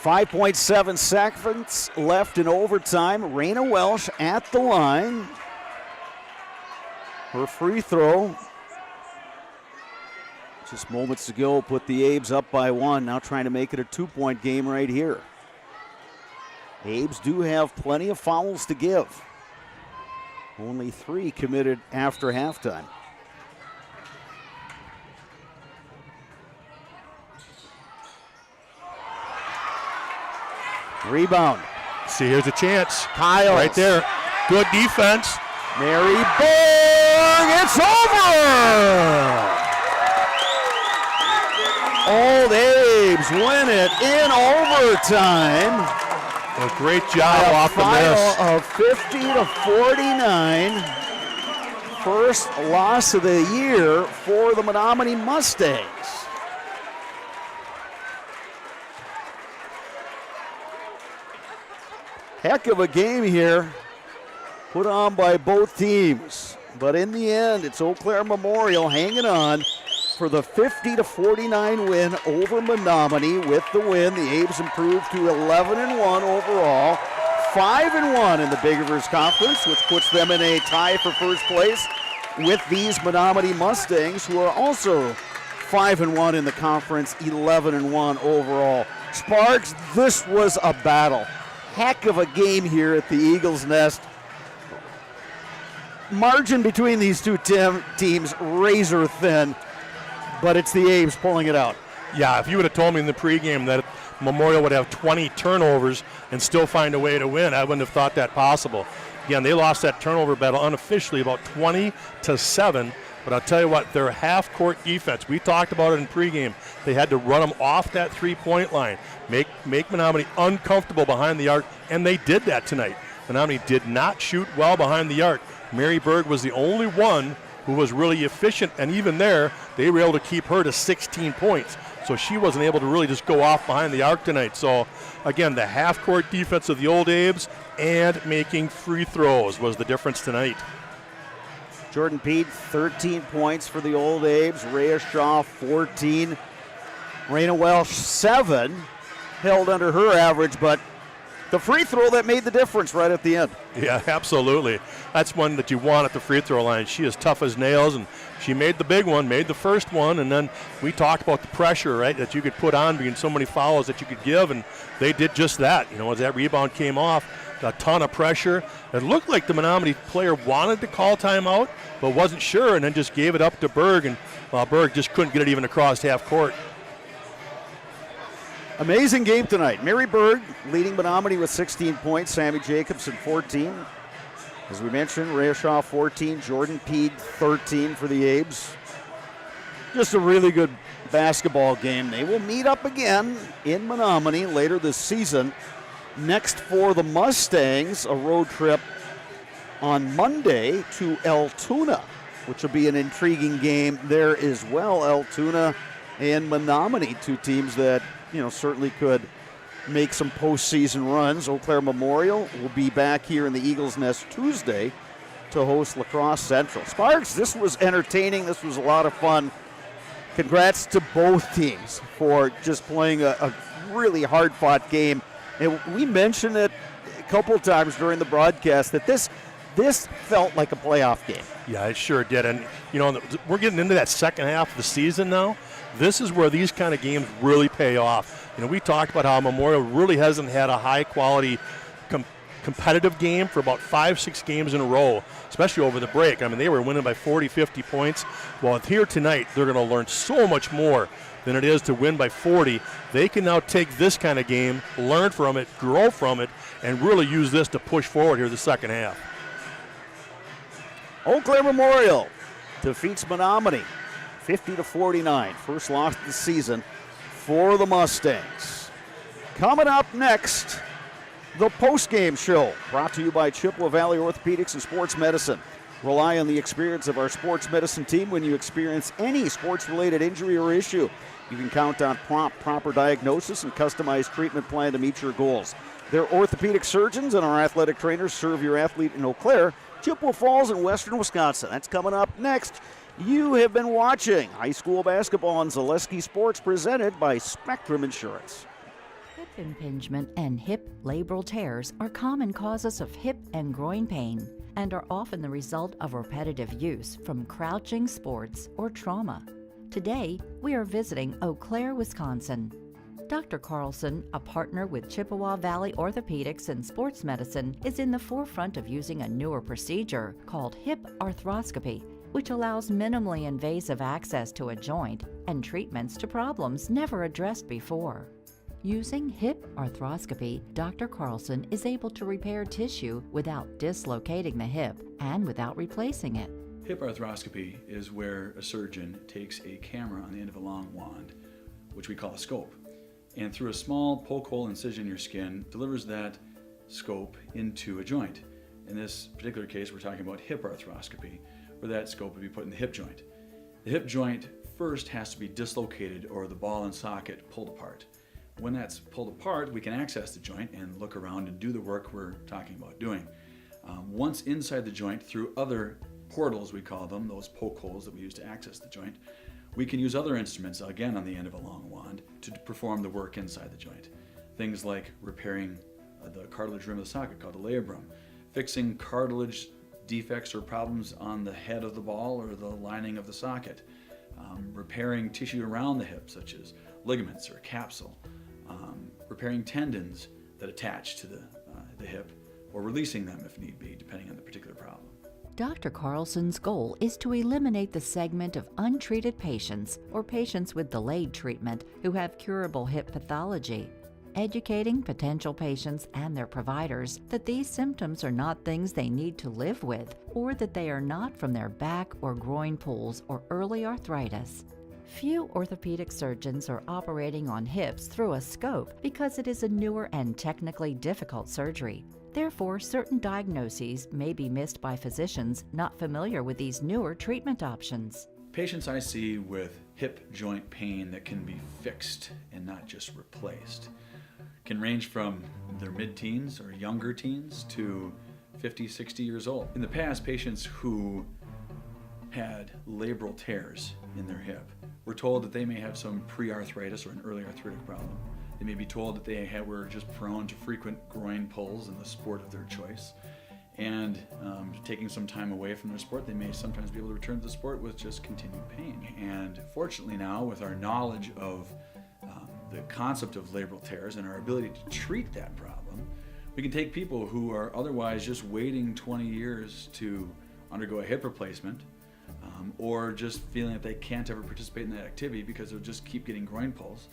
5.7 seconds left in overtime. Raina Welsh at the line. Her free throw just moments ago put the Abes up by 1. Now trying to make it a 2-point game right here. Abes do have plenty of fouls to give. Only 3 committed after halftime. Rebound. See, here's a chance. Kyle. Right there. Good defense. Mary Berg. It's over. Old Abes win it in overtime. A great job off the miss. Of 50-49. First loss of the year for the Menomonie Mustangs. Heck of a game here, put on by both teams. But in the end, it's Eau Claire Memorial hanging on for the 50-49 win over Menomonie. With the win, the Abes improved to 11-1 overall, 5-1 in the Big Rivers Conference, which puts them in a tie for first place with these Menomonie Mustangs, who are also 5-1 in the conference, 11-1 overall. Sparks, this was a battle. Heck of a game here at the Eagles Nest. Margin between these two teams razor thin, but it's the Abes pulling it out. Yeah, if you would have told me in the pregame that Memorial would have 20 turnovers and still find a way to win, I wouldn't have thought that possible. Again, they lost that turnover battle unofficially about 20-7, but I'll tell you what, their half-court defense, we talked about it in pregame, they had to run them off that three-point line, make Menomonie uncomfortable behind the arc, and they did that tonight. Menomonie did not shoot well behind the arc. Mary Berg was the only one who was really efficient, and even there, they were able to keep her to 16 points. So she wasn't able to really just go off behind the arc tonight. So, again, the half-court defense of the Old Abes and making free throws was the difference tonight. Jordan Pede, 13 points for the Old Abes. Rhea Shaw, 14. Raina Welsh, 7. Held under her average, but the free throw that made the difference right at the end. Yeah, absolutely. That's one that you want at the free throw line. She is tough as nails, and she made the big one, made the first one, and then we talked about the pressure, right, that you could put on being so many fouls that you could give, and they did just that. You know, as that rebound came off, a ton of pressure. It looked like the Menomonie player wanted to call timeout, but wasn't sure, and then just gave it up to Berg, and Berg just couldn't get it even across half court. Amazing game tonight. Mary Berg leading Menomonie with 16 points. Sammy Jacobson, 14. As we mentioned, Rhea Shaw, 14. Jordan Pede, 13 for the Abes. Just a really good basketball game. They will meet up again in Menomonie later this season. Next for the Mustangs, a road trip on Monday to Altoona, which will be an intriguing game there as well. Altoona and Menomonie, two teams that, you know, certainly could make some postseason runs. Eau Claire Memorial will be back here in the Eagles Nest Tuesday to host La Crosse Central. Sparks, this was entertaining. This was a lot of fun. Congrats to both teams for just playing a really hard-fought game And we mentioned it a couple of times during the broadcast that this felt like a playoff game. Yeah, it sure did. And, we're getting into that second half of the season now. This is where these kind of games really pay off. We talked about how Memorial really hasn't had a high-quality competitive game for about 5-6 games in a row, especially over the break. I mean, they were winning by 40, 50 points. Well, here tonight, they're going to learn so much more than it is to win by 40. They can now take this kind of game, learn from it, grow from it, and really use this to push forward here the second half. Eau Claire Memorial defeats Menomonie 50-49. First loss of the season for the Mustangs. Coming up next, the postgame show, brought to you by Chippewa Valley Orthopedics and Sports Medicine. Rely on the experience of our sports medicine team when you experience any sports-related injury or issue. You can count on prompt, proper diagnosis and customized treatment plan to meet your goals. Their orthopedic surgeons and our athletic trainers serve your athlete in Eau Claire, Chippewa Falls, and western Wisconsin. That's coming up next. You have been watching high school basketball on Zaleski Sports, presented by Spectrum Insurance. Hip impingement and hip labral tears are common causes of hip and groin pain and are often the result of repetitive use from crouching sports or trauma. Today, we are visiting Eau Claire, Wisconsin. Dr. Carlson, a partner with Chippewa Valley Orthopedics and Sports Medicine, is in the forefront of using a newer procedure called hip arthroscopy, which allows minimally invasive access to a joint and treatments to problems never addressed before. Using hip arthroscopy, Dr. Carlson is able to repair tissue without dislocating the hip and without replacing it. Hip arthroscopy is where a surgeon takes a camera on the end of a long wand, which we call a scope, and through a small poke hole incision in your skin, delivers that scope into a joint. In this particular case, we're talking about hip arthroscopy, where that scope would be put in the hip joint. The hip joint first has to be dislocated or the ball and socket pulled apart. When that's pulled apart, we can access the joint and look around and do the work we're talking about doing. Once inside the joint, through other portals, we call them, those poke holes that we use to access the joint, we can use other instruments, again on the end of a long wand, to perform the work inside the joint. Things like repairing the cartilage rim of the socket, called the labrum, fixing cartilage defects or problems on the head of the ball or the lining of the socket, repairing tissue around the hip, such as ligaments or capsule, repairing tendons that attach to the hip, or releasing them if need be, depending on the particular problem. Dr. Carlson's goal is to eliminate the segment of untreated patients or patients with delayed treatment who have curable hip pathology, educating potential patients and their providers that these symptoms are not things they need to live with, or that they are not from their back or groin pulls or early arthritis. Few orthopedic surgeons are operating on hips through a scope because it is a newer and technically difficult surgery. Therefore, certain diagnoses may be missed by physicians not familiar with these newer treatment options. Patients I see with hip joint pain that can be fixed and not just replaced can range from their mid-teens or younger teens to 50, 60 years old. In the past, patients who had labral tears in their hip were told that they may have some pre-arthritis or an early arthritic problem. They may be told that they were just prone to frequent groin pulls in the sport of their choice. And taking some time away from their sport, they may sometimes be able to return to the sport with just continued pain. And fortunately now, with our knowledge of the concept of labral tears and our ability to treat that problem, we can take people who are otherwise just waiting 20 years to undergo a hip replacement, or just feeling that they can't ever participate in that activity because they'll just keep getting groin pulls.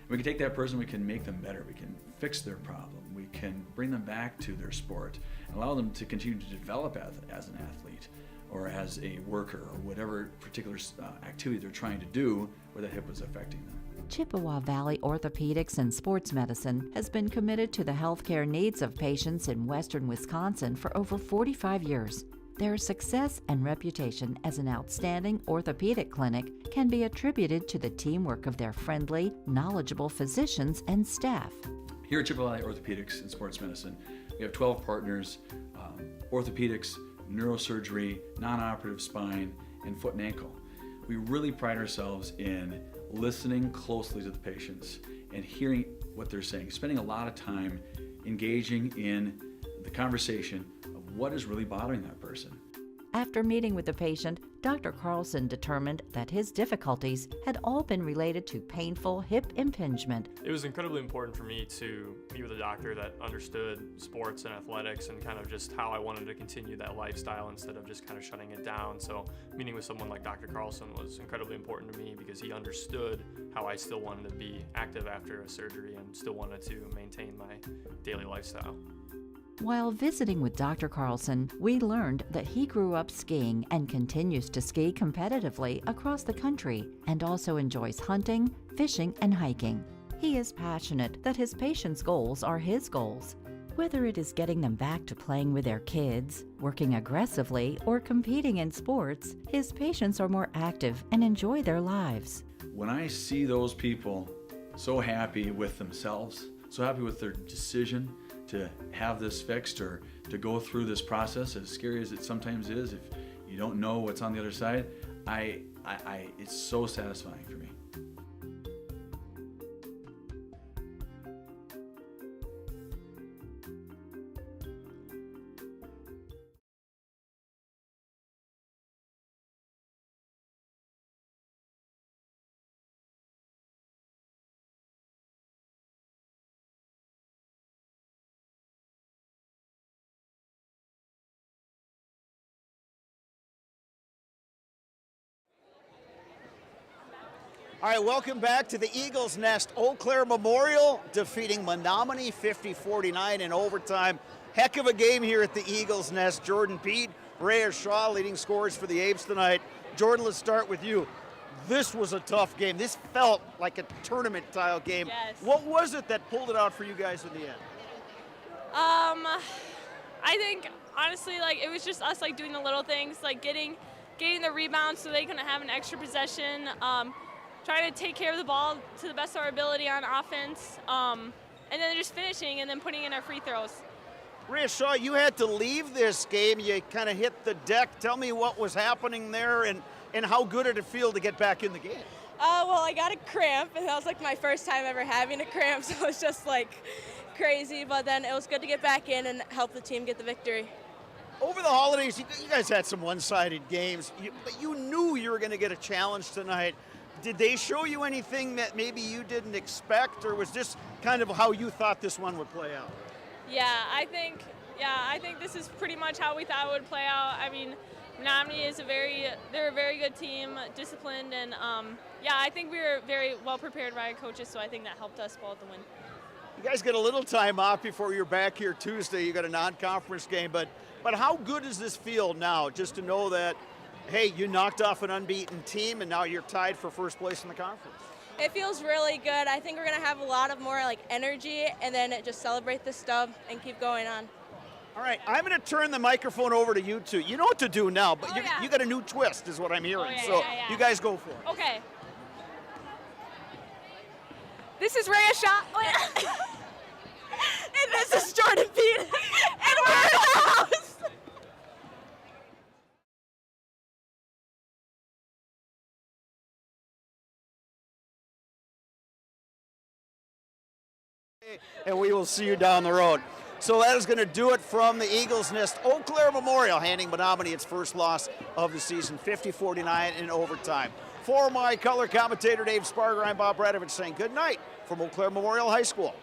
We can take that person, we can make them better, we can fix their problem, we can bring them back to their sport, and allow them to continue to develop as an athlete or as a worker or whatever particular activity they're trying to do where that hip was affecting them. Chippewa Valley Orthopedics and Sports Medicine has been committed to the healthcare needs of patients in western Wisconsin for over 45 years. Their success and reputation as an outstanding orthopedic clinic can be attributed to the teamwork of their friendly, knowledgeable physicians and staff. Here at Chippewa Valley Orthopedics and Sports Medicine, we have 12 partners, orthopedics, neurosurgery, non-operative spine, and foot and ankle. We really pride ourselves in listening closely to the patients and hearing what they're saying, spending a lot of time engaging in the conversation of what is really bothering that person. After meeting with the patient, Dr. Carlson determined that his difficulties had all been related to painful hip impingement. It was incredibly important for me to meet with a doctor that understood sports and athletics and kind of just how I wanted to continue that lifestyle instead of just kind of shutting it down. So meeting with someone like Dr. Carlson was incredibly important to me because he understood how I still wanted to be active after a surgery and still wanted to maintain my daily lifestyle. While visiting with Dr. Carlson, we learned that he grew up skiing and continues to ski competitively across the country and also enjoys hunting, fishing, and hiking. He is passionate that his patients' goals are his goals. Whether it is getting them back to playing with their kids, working aggressively, or competing in sports, his patients are more active and enjoy their lives. When I see those people so happy with themselves, so happy with their decision to have this fixed or to go through this process, as scary as it sometimes is, if you don't know what's on the other side, it's so satisfying for me. All right, welcome back to the Eagles Nest. Eau Claire Memorial defeating Menomonie 50-49 in overtime. Heck of a game here at the Eagles Nest. Jordan Pete, Rhea Shaw leading scorers for the Apes tonight. Jordan, let's start with you. This was a tough game. This felt like a tournament-style game. Yes. What was it that pulled it out for you guys in the end? I think honestly, like, it was just us like doing the little things, like getting the rebounds so they couldn't have an extra possession. Trying to take care of the ball to the best of our ability on offense, and then just finishing and then putting in our free throws. Rhea Shaw, you had to leave this game. You kind of hit the deck. Tell me what was happening there and how good did it feel to get back in the game? Well, I got a cramp, and that was like my first time ever having a cramp, so it was just like crazy, but then it was good to get back in and help the team get the victory. Over the holidays, you guys had some one-sided games, but you knew you were going to get a challenge tonight. Did they show you anything that maybe you didn't expect, or was this kind of how you thought this one would play out? I think this is pretty much how we thought it would play out. I mean, Menomonie is they're a very good team, disciplined, and I think we were very well prepared by our coaches, so I think that helped us pull out the win. You guys get a little time off before you're back here Tuesday. You got a non-conference game, but how good does this feel now, just to know that, hey, you knocked off an unbeaten team and now you're tied for first place in the conference? It feels really good. I think we're going to have a lot of more like energy and then just celebrate the stub and keep going on. All right, I'm going to turn the microphone over to you two. You know what to do now, but you got a new twist is what I'm hearing. You guys go for it. Okay. This is Rhea Shaw. And this is Jordan Pete. And we're in the house. And we will see you down the road. So that is going to do it from the Eagles Nest. Eau Claire Memorial handing Menomonie its first loss of the season, 50-49 in overtime. For my color commentator Dave Sparger, I'm Bob Radovich saying good night from Eau Claire Memorial High School.